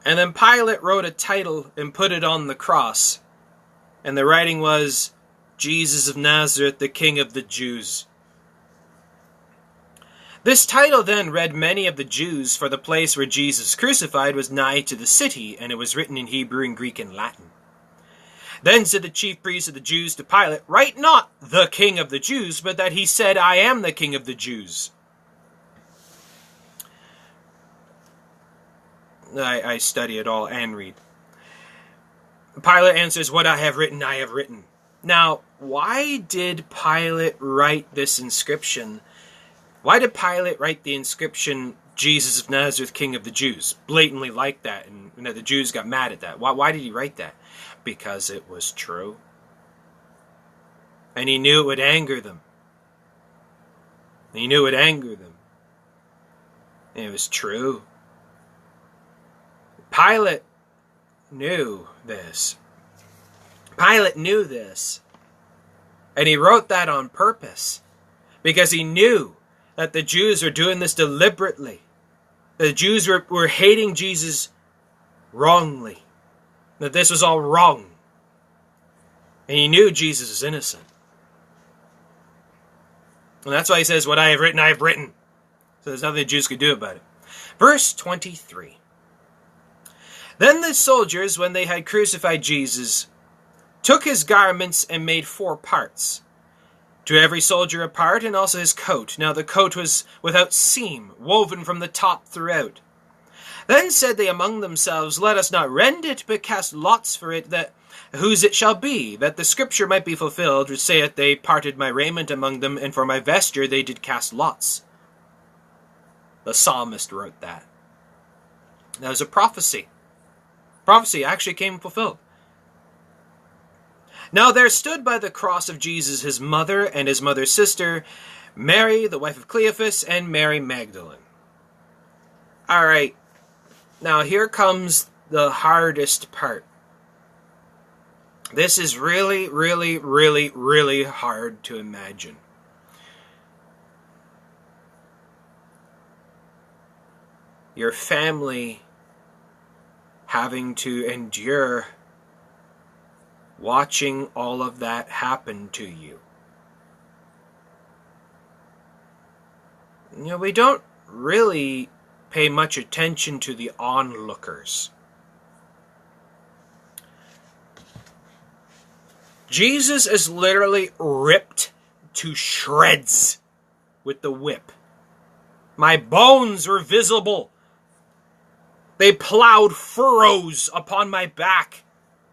And then Pilate wrote a title and put it on the cross. And the writing was, Jesus of Nazareth, the King of the Jews. This title then read many of the Jews, for the place where Jesus crucified was nigh to the city, and it was written in Hebrew and Greek and Latin. Then said the chief priests of the Jews to Pilate, write not the King of the Jews, but that he said, I am the King of the Jews. I study it all and read. Pilate answers, what I have written, I have written. Now, why did Pilate write this inscription? Why did Pilate write the inscription, Jesus of Nazareth, King of the Jews? Blatantly like that, and the Jews got mad at that. Why did he write that? Because it was true. And he knew it would anger them. He knew it would anger them. And it was true. Pilate knew this. Pilate knew this. And he wrote that on purpose. Because he knew that the Jews were doing this deliberately. The Jews were hating Jesus wrongly. That this was all wrong. And he knew Jesus was innocent. And that's why he says, what I have written. So there's nothing the Jews could do about it. Verse 23. Then the soldiers, when they had crucified Jesus, took his garments and made 4 parts. To every soldier a part, and also his coat. Now the coat was without seam, woven from the top throughout. Then said they among themselves, let us not rend it, but cast lots for it, that whose it shall be, that the scripture might be fulfilled, which saith, They parted my raiment among them, and for my vesture they did cast lots. The psalmist wrote that. That was a prophecy. Prophecy actually came fulfilled. Now there stood by the cross of Jesus his mother and his mother's sister, Mary, the wife of Cleophas, and Mary Magdalene. All right, now here comes the hardest part. This is really, really, really, really hard to imagine. Your family having to endure watching all of that happen to you. You know, we don't really pay much attention to the onlookers. Jesus is literally ripped to shreds with the whip. My bones were visible. They plowed furrows upon my back.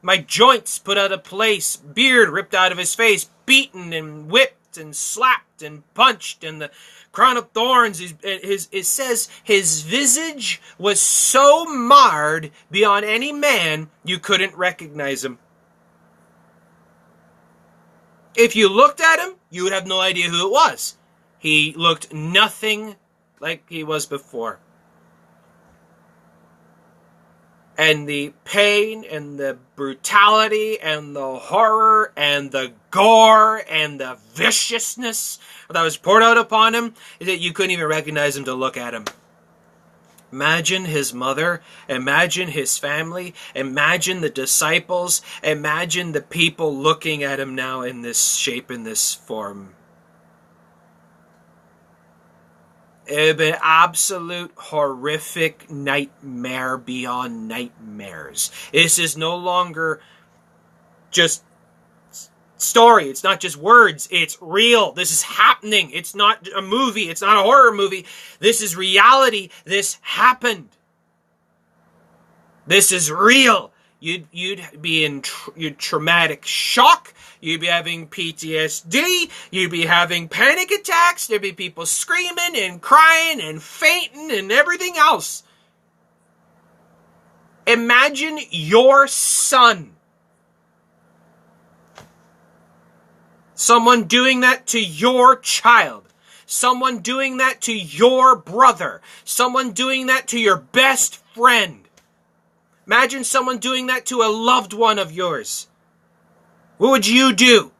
My joints put out of place. Beard ripped out of his face. Beaten and whipped and slapped and punched. And the crown of thorns. It says his visage was so marred beyond any man you couldn't recognize him. If you looked at him, you would have no idea who it was. He looked nothing like he was before. And the pain and the brutality and the horror and the gore and the viciousness that was poured out upon him, that you couldn't even recognize him to look at him. Imagine his mother, imagine his family, imagine the disciples, imagine the people looking at him now in this shape, in this form. It would have been absolute horrific nightmare beyond nightmares. This is no longer just story. It's not just words. It's real. This is happening. It's not a movie. It's not a horror movie. This is reality. This happened. This is real. You'd be in traumatic shock. You'd be having PTSD. You'd be having panic attacks. There'd be people screaming and crying and fainting and everything else. Imagine your son. Someone doing that to your child. Someone doing that to your brother. Someone doing that to your best friend. Imagine someone doing that to a loved one of yours. What would you do?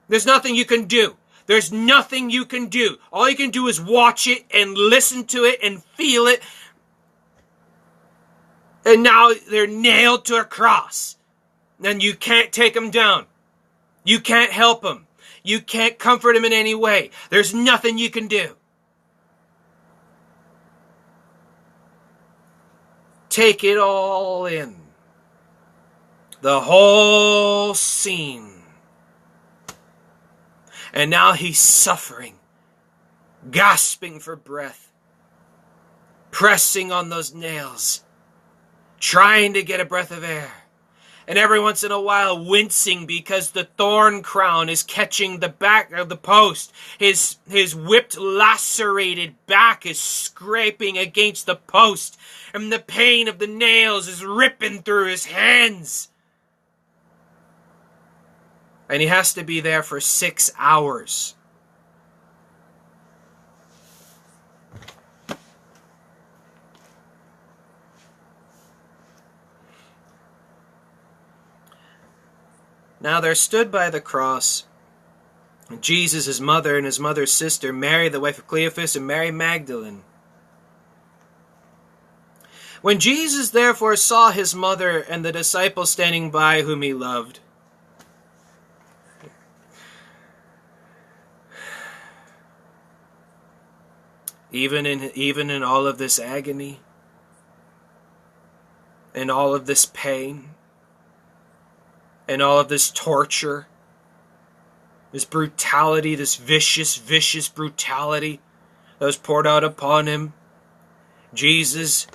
There's nothing you can do. There's nothing you can do. All you can do is watch it and listen to it and feel it. And now they're nailed to a cross. And you can't take them down. You can't help them. You can't comfort them in any way. There's nothing you can do. Take it all in. The whole scene. And now he's suffering, gasping for breath, pressing on those nails, trying to get a breath of air. And every once in a while wincing because the thorn crown is catching the back of the post. His whipped, lacerated back is scraping against the post. And the pain of the nails is ripping through his hands. And he has to be there for 6 hours. Now there stood by the cross Jesus, his mother, and his mother's sister, Mary, the wife of Cleophas, and Mary Magdalene. When Jesus therefore saw his mother and the disciples standing by whom he loved, even in all of this agony, and all of this pain, and all of this torture, this brutality, this vicious brutality that was poured out upon him, Jesus,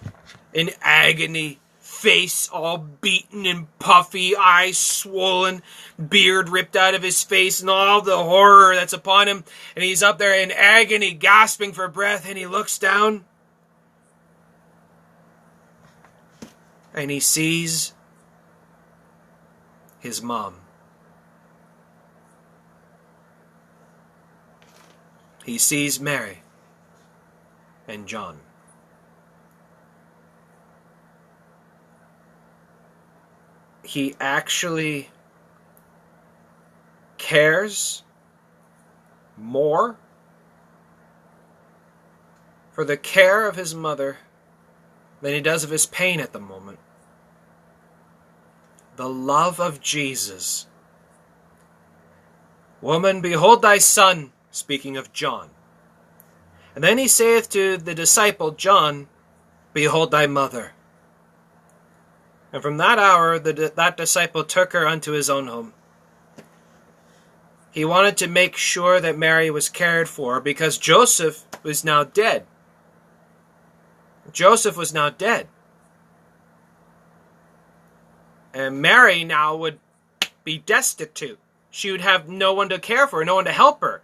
in agony, face all beaten and puffy, eyes swollen, beard ripped out of his face, and all the horror that's upon him. And he's up there in agony, gasping for breath, and he looks down, and he sees his mom. He sees Mary and John. He actually cares more for the care of his mother than he does of his pain at the moment. The love of Jesus. Woman, behold thy son, speaking of John. And then he saith to the disciple John, behold thy mother. And from that hour, that disciple took her unto his own home. He wanted to make sure that Mary was cared for because Joseph was now dead. Joseph was now dead. And Mary now would be destitute. She would have no one to care for her, no one to help her.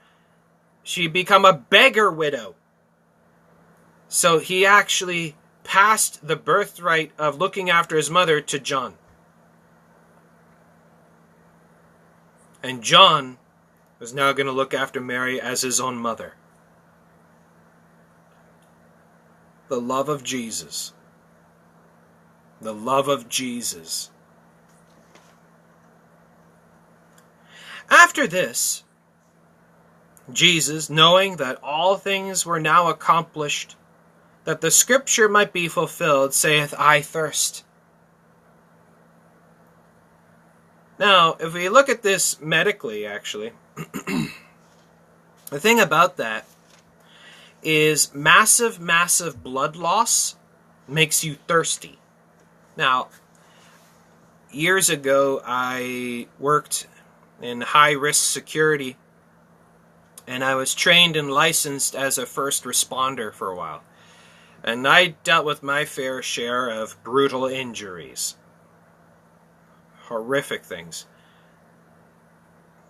She'd become a beggar widow. So he actually passed the birthright of looking after his mother to John. And John was now going to look after Mary as his own mother. The love of Jesus. The love of Jesus. After this, Jesus, knowing that all things were now accomplished, that the scripture might be fulfilled, saith, I thirst. Now, if we look at this medically, actually, the thing about that is massive blood loss makes you thirsty. Now, years ago, I worked in high-risk security, and I was trained and licensed as a first responder for a while. And I dealt with my fair share of brutal injuries. Horrific things.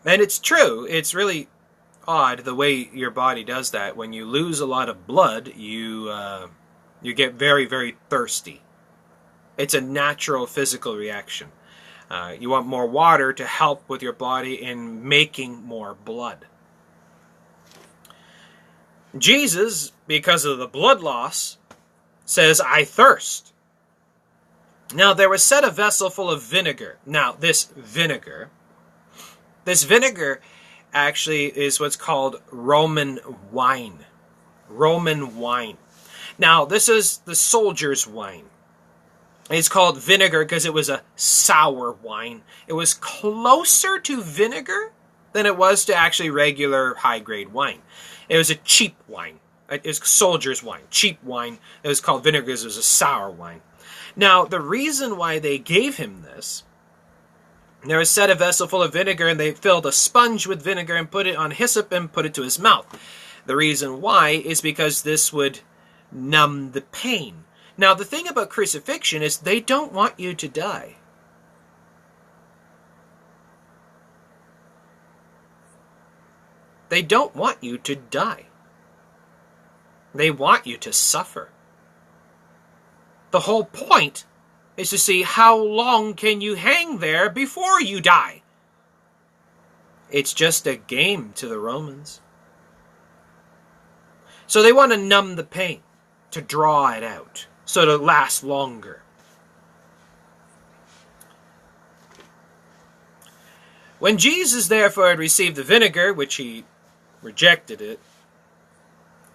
And it's true, it's really odd the way your body does that. When you lose a lot of blood, you get very, very thirsty. It's a natural physical reaction. You want more water to help with your body in making more blood. Jesus, because of the blood loss, says, I thirst. Now, there was set a vessel full of vinegar. Now, this vinegar actually is what's called Roman wine. Roman wine. Now, this is the soldier's wine. It's called vinegar because it was a sour wine. It was closer to vinegar than it was to actually regular high-grade wine. It was a cheap wine. It was soldier's wine, cheap wine. It was called vinegar because it was a sour wine. Now, the reason why they gave him this, there was set a vessel full of vinegar, and they filled a sponge with vinegar and put it on hyssop and put it to his mouth. The reason why is because this would numb the pain. Now, the thing about crucifixion is they don't want you to die. They don't want you to die. They want you to suffer. The whole point is to see how long can you hang there before you die. It's just a game to the Romans. So they want to numb the pain, to draw it out, so to last longer. When Jesus therefore had received the vinegar, which he rejected it,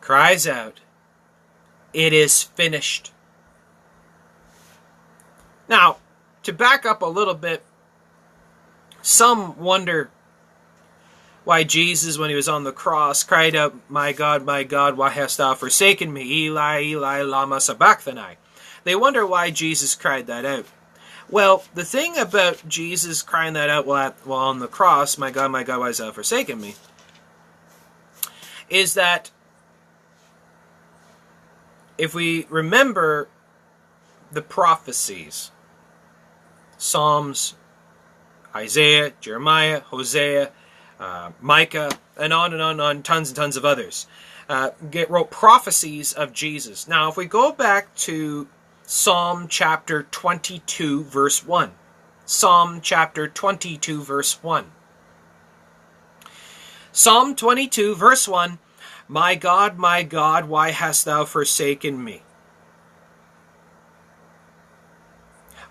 cries out, it is finished. Now, to back up a little bit, some wonder why Jesus, when he was on the cross, cried out, my God, why hast thou forsaken me? Eli, Eli, lama sabachthani. They wonder why Jesus cried that out. Well, the thing about Jesus crying that out while on the cross, my God, why hast thou forsaken me, is that if we remember the prophecies Psalms, Isaiah, Jeremiah, Hosea, Micah, and on, tons and tons of others. Wrote prophecies of Jesus. Now, if we go back to Psalm chapter 22, verse 1. Psalm chapter 22, verse 1. Psalm 22, verse 1. My God, why hast thou forsaken me?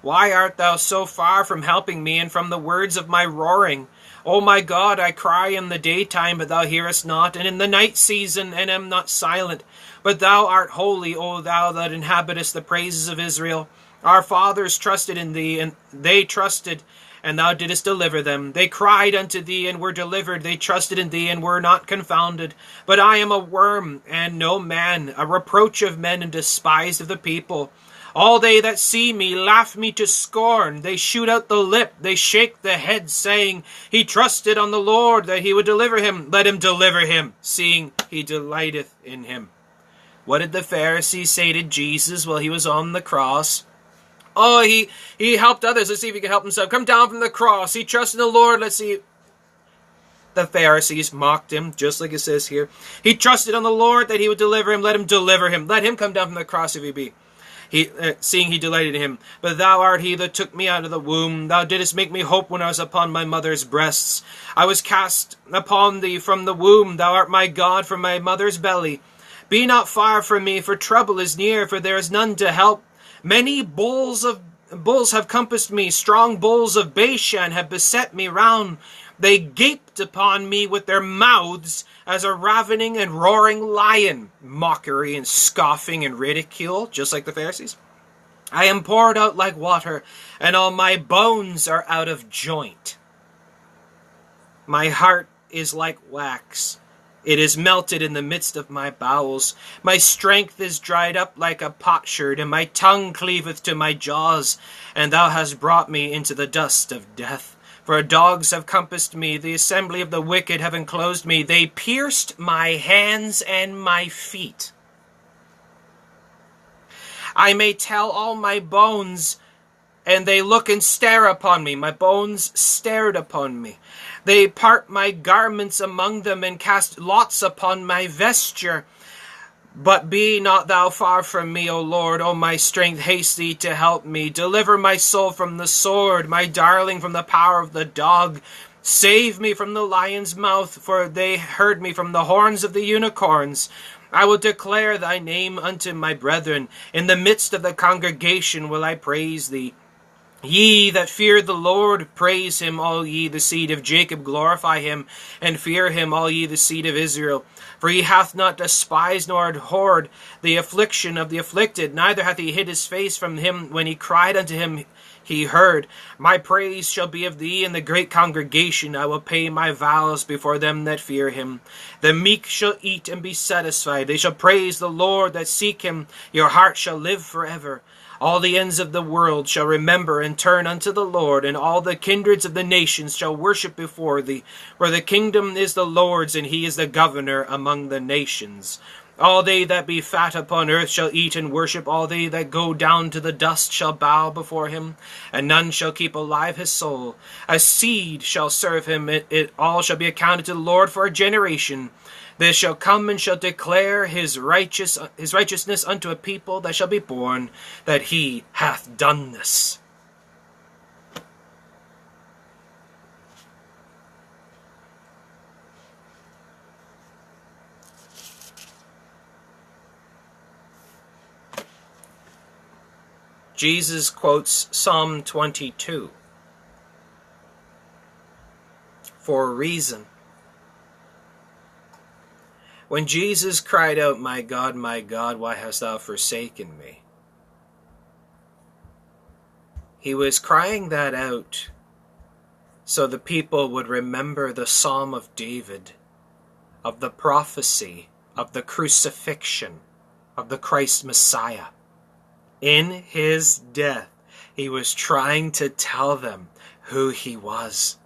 Why art thou so far from helping me, and from the words of my roaring? O my God, I cry in the daytime, but thou hearest not, and in the night season, and am not silent. But thou art holy, O thou that inhabitest the praises of Israel. Our fathers trusted in thee, and they trusted, and thou didst deliver them. They cried unto thee, and were delivered. They trusted in thee, and were not confounded. But I am a worm, and no man, a reproach of men, and despised of the people. All they that see me laugh me to scorn. They shoot out the lip, they shake the head, saying, He trusted on the Lord, that he would deliver him. Let him deliver him, seeing he delighteth in him. What did the Pharisees say to Jesus while he was on the cross? Oh, he helped others. Let's see if he can help himself. Come down from the cross. He trusted in the Lord. Let's see. The Pharisees mocked him, just like it says here. He trusted on the Lord that he would deliver him. Let him deliver him. Let him come down from the cross if he be. Seeing he delighted in him. But thou art he that took me out of the womb. Thou didst make me hope when I was upon my mother's breasts. I was cast upon thee from the womb. Thou art my God from my mother's belly. Be not far from me, for trouble is near, for there is none to help. Many bulls have compassed me. Strong bulls of Bashan have beset me round. They gaped upon me with their mouths as a ravening and roaring lion. Mockery and scoffing and ridicule, just like the Pharisees. I am poured out like water, and all my bones are out of joint. My heart is like wax. It is melted in the midst of my bowels. My strength is dried up like a potsherd, and my tongue cleaveth to my jaws. And thou hast brought me into the dust of death. For dogs have compassed me, the assembly of the wicked have enclosed me. They pierced my hands and my feet. I may tell all my bones, and they look and stare upon me. My bones stared upon me. They part my garments among them, and cast lots upon my vesture. But be not thou far from me, O Lord. O my strength, haste thee to help me. Deliver my soul from the sword, my darling from the power of the dog. Save me from the lion's mouth, for they heard me from the horns of the unicorns. I will declare thy name unto my brethren. In the midst of the congregation will I praise thee. Ye that fear the Lord, praise him, all ye the seed of Jacob, glorify him, and fear him, all ye the seed of Israel. For he hath not despised nor abhorred the affliction of the afflicted, neither hath he hid his face from him. When he cried unto him, he heard. My praise shall be of thee in the great congregation. I will pay my vows before them that fear him. The meek shall eat and be satisfied. They shall praise the Lord that seek him. Your heart shall live forever. All the ends of the world shall remember and turn unto the Lord, and all the kindreds of the nations shall worship before thee. For the kingdom is the Lord's, and he is the governor among the nations. All they that be fat upon earth shall eat and worship. All they that go down to the dust shall bow before him, and none shall keep alive his soul. A seed shall serve him. It all shall be accounted to the Lord for a generation. They shall come and shall declare his righteousness unto a people that shall be born, that he hath done this. Jesus quotes Psalm 22 for a reason. When Jesus cried out, my God, why hast thou forsaken me? He was crying that out so the people would remember the Psalm of David, of the prophecy, of the crucifixion, of the Christ Messiah. In his death, he was trying to tell them who he was.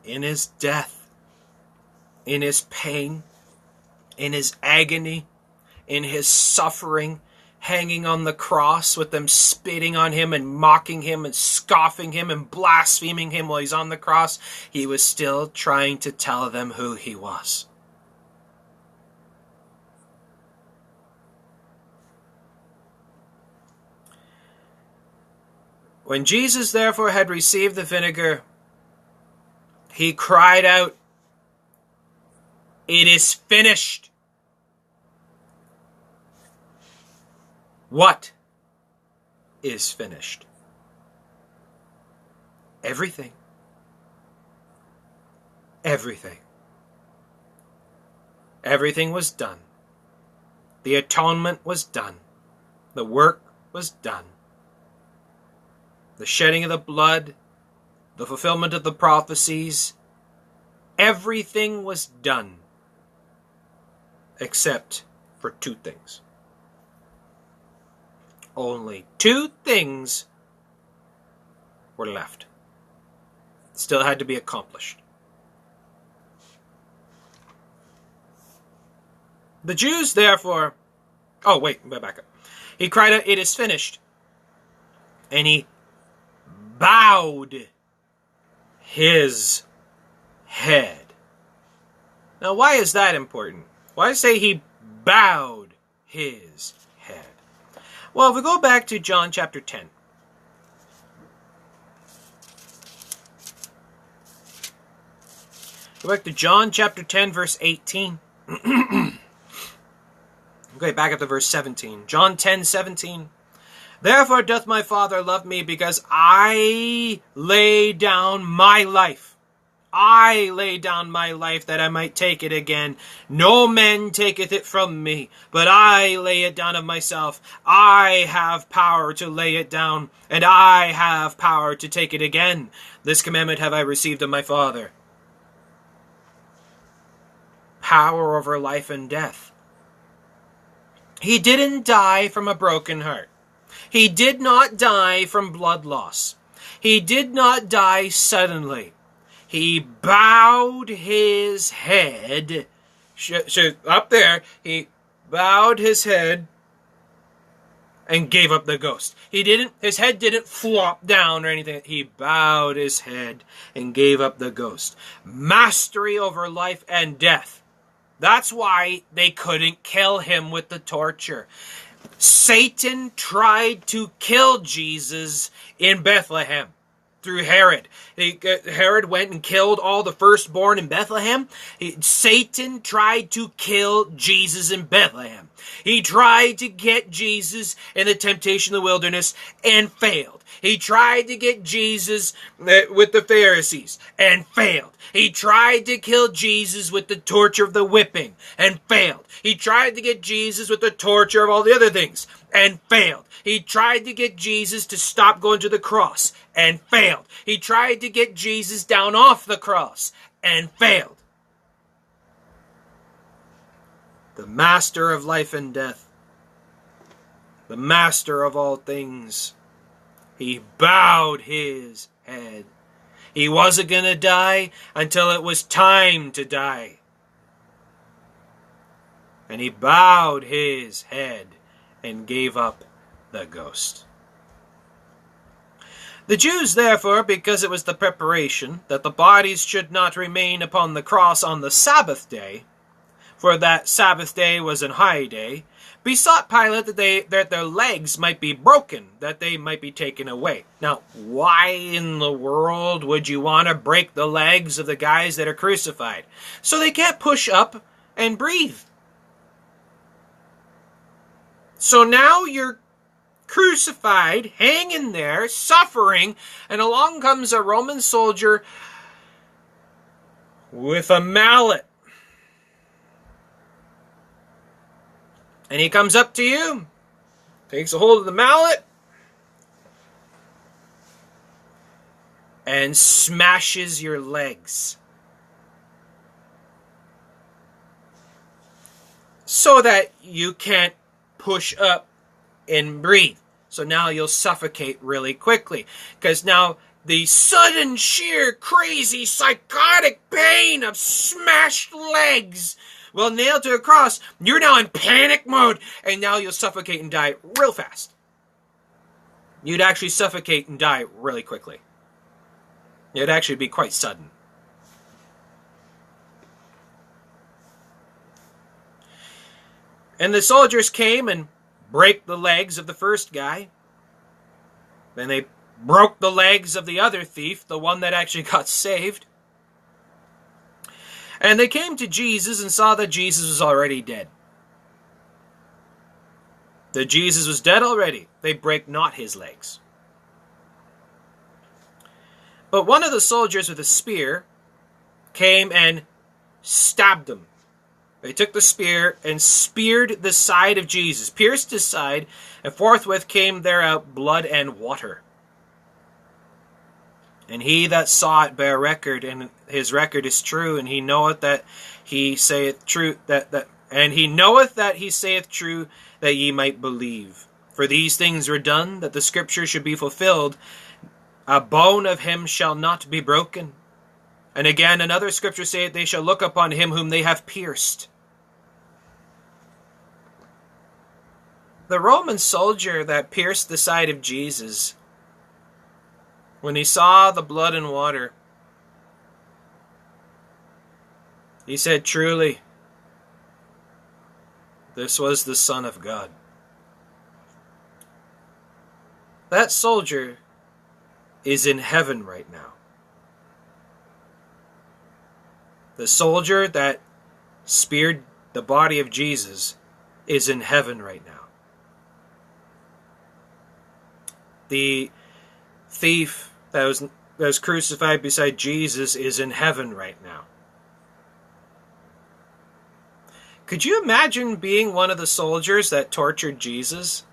in his death, in his pain, in his agony, in his suffering, hanging on the cross with them spitting on him and mocking him and scoffing him and blaspheming him while he's on the cross, he was still trying to tell them who he was. When Jesus therefore had received the vinegar, he cried out, "It is finished." What is finished? Everything. Everything. Everything was done. The atonement was done. The work was done. The shedding of the blood, the fulfillment of the prophecies, everything was done except for two things. Only two things were left. Still had to be accomplished. The Jews, therefore... Oh, wait, back up. He cried out, "It is finished." And he bowed his head. Now, why is that important? Why say he bowed his head? Well, if we go back to John chapter 10. Go back to John chapter 10, verse 18. Okay, back up to verse 17. John 10:17. "Therefore doth my Father love me, because I lay down my life. I lay down my life that I might take it again. No man taketh it from me, but I lay it down of myself. I have power to lay it down, and I have power to take it again. This commandment have I received of my Father." Power over life and death. He didn't die from a broken heart. He did not die from blood loss. He did not die suddenly. He bowed his head. Up there, he bowed his head and gave up the ghost. His head didn't flop down or anything. He bowed his head and gave up the ghost. Mastery over life and death. That's why they couldn't kill him with the torture. Satan tried to kill Jesus in Bethlehem through Herod. Herod went and killed all the firstborn in Bethlehem. Satan tried to kill Jesus in Bethlehem. He tried to get Jesus in the temptation of the wilderness and failed. He tried to get Jesus with the Pharisees and failed. He tried to kill Jesus with the torture of the whipping and failed. He tried to get Jesus with the torture of all the other things and failed. He tried to get Jesus to stop going to the cross and failed. He tried to get Jesus down off the cross and failed. The master of life and death, the master of all things, he bowed his head. He wasn't going to die until it was time to die. And he bowed his head and gave up the ghost. The Jews, therefore, because it was the preparation that the bodies should not remain upon the cross on the Sabbath day, for that Sabbath day was an high day, besought Pilate that their legs might be broken, that they might be taken away. Now, why in the world would you want to break the legs of the guys that are crucified? So they can't push up and breathe. So now you're crucified, hanging there, suffering, and along comes a Roman soldier with a mallet. And he comes up to you, takes a hold of the mallet, and smashes your legs. So that you can't push up and breathe. So now you'll suffocate really quickly. Because now the sudden, sheer, crazy, psychotic pain of smashed legs while nailed to a cross, you're now in panic mode, and now you'll suffocate and die real fast. You'd actually suffocate and die really quickly. It'd actually be quite sudden. And the soldiers came and break the legs of the first guy. Then they broke the legs of the other thief, the one that actually got saved. And they came to Jesus and saw that Jesus was already dead. That Jesus was dead already. They break not his legs. But one of the soldiers with a spear came and stabbed him. They took the spear and speared the side of Jesus, pierced his side, and forthwith came there out blood and water. And he that saw it bare record, and his record is true, and he knoweth that he saith true, and he knoweth that he saith true, that ye might believe. For these things were done, that the scripture should be fulfilled. A bone of him shall not be broken. And again, another scripture saith, they shall look upon him whom they have pierced. The Roman soldier that pierced the side of Jesus, when he saw the blood and water, he said, truly, this was the Son of God. That soldier is in heaven right now. The soldier that speared the body of Jesus is in heaven right now. The thief that was crucified beside Jesus is in heaven right now. Could you imagine being one of the soldiers that tortured Jesus?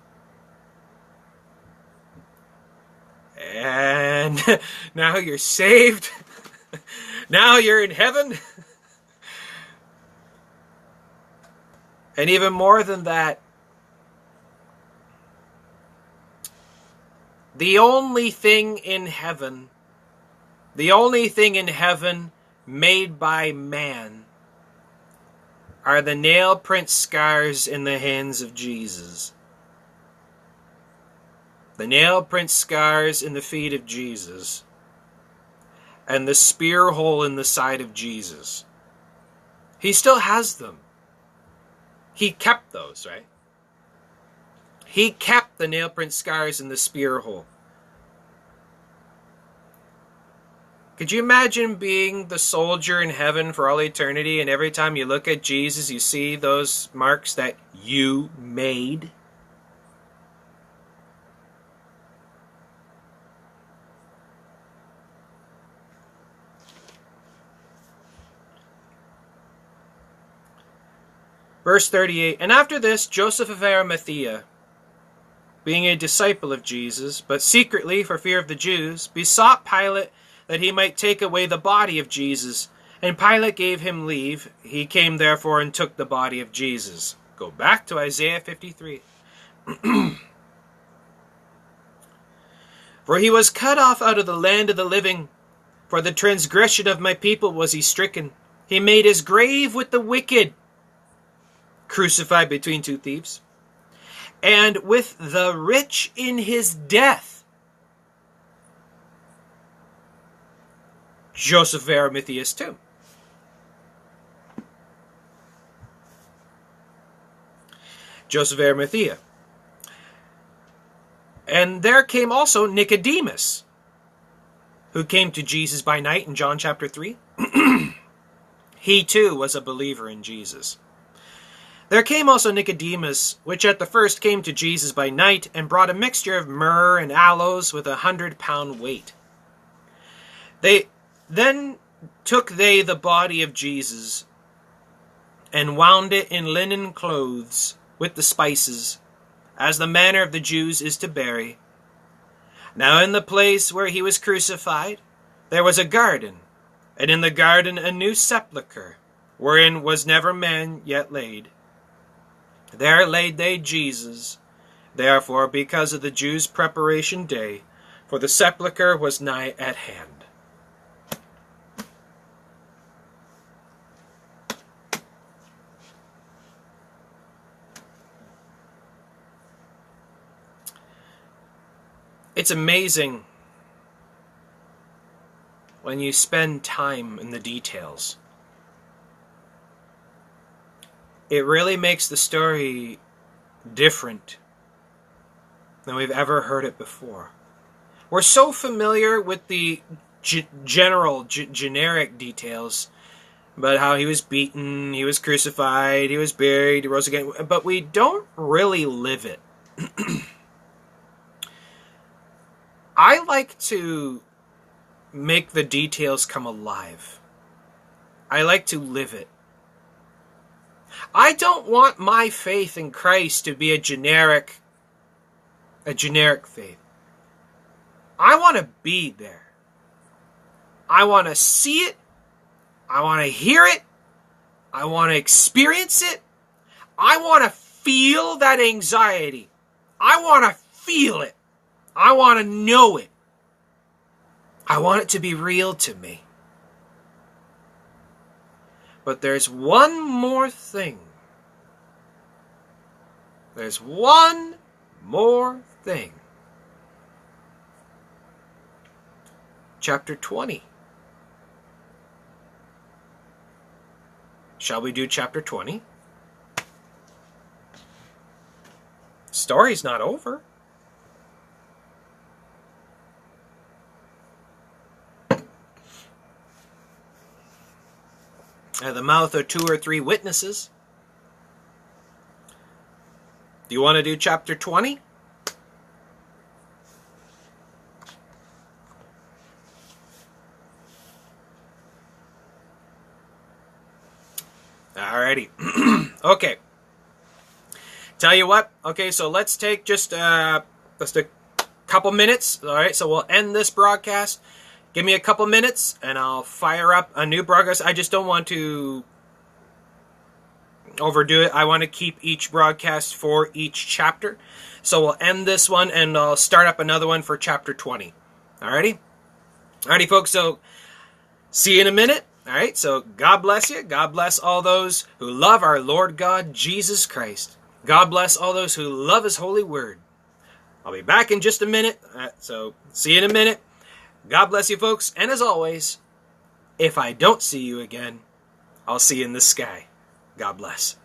And now you're saved. Now you're in heaven. And even more than that, the only thing in heaven made by man are the nail print scars in the hands of Jesus. The nail print scars in the feet of Jesus. And the spear hole in the side of Jesus. He still has them. He kept those, right? He kept the nail print scars in the spear hole. Could you imagine being the soldier in heaven for all eternity, and every time you look at Jesus, you see those marks that you made? Verse 38, and after this, Joseph of Arimathea, being a disciple of Jesus, but secretly for fear of the Jews, besought Pilate that he might take away the body of Jesus. And Pilate gave him leave. He came therefore and took the body of Jesus. Go back to Isaiah 53. For he was cut off out of the land of the living. For the transgression of my people was he stricken. He made his grave with the wicked, crucified between two thieves, and with the rich in his death. Joseph of Arimathea's tomb. Joseph of Arimathea. And there came also Nicodemus, who came to Jesus by night in John chapter 3. He too was a believer in Jesus. There came also Nicodemus, which at the first came to Jesus by night, and brought a mixture of myrrh and aloes with 100-pound weight. Then took they the body of Jesus, and wound it in linen clothes with the spices, as the manner of the Jews is to bury. Now in the place where he was crucified, there was a garden, and in the garden a new sepulchre, wherein was never man yet laid. There laid they Jesus, therefore, because of the Jews' preparation day, for the sepulchre was nigh at hand. It's amazing when you spend time in the details. It really makes the story different than we've ever heard it before. We're so familiar with the generic details about how he was beaten, he was crucified, he was buried, he rose again, but we don't really live it. I like to make the details come alive. I like to live it. I don't want my faith in Christ to be a generic faith. I want to be there. I want to see it. I want to hear it. I want to experience it. I want to feel that anxiety. I want to feel it. I want to know it. I want it to be real to me. But there's one more thing. There's one more thing. Chapter 20. Shall we do chapter 20? Story's not over. At the mouth of 2 or 3 witnesses. Do you want to do chapter 20? Alrighty. Okay. Tell you what. Okay, so let's take just a couple minutes. Alright, so we'll end this broadcast. Give me a couple minutes, and I'll fire up a new broadcast. I just don't want to overdo it. I want to keep each broadcast for each chapter. So we'll end this one, and I'll start up another one for chapter 20. Alrighty? Alrighty, folks, so see you in a minute. Alright, so God bless you. God bless all those who love our Lord God, Jesus Christ. God bless all those who love His holy word. I'll be back in just a minute. So see you in a minute. God bless you, folks. And as always, if I don't see you again, I'll see you in the sky. God bless.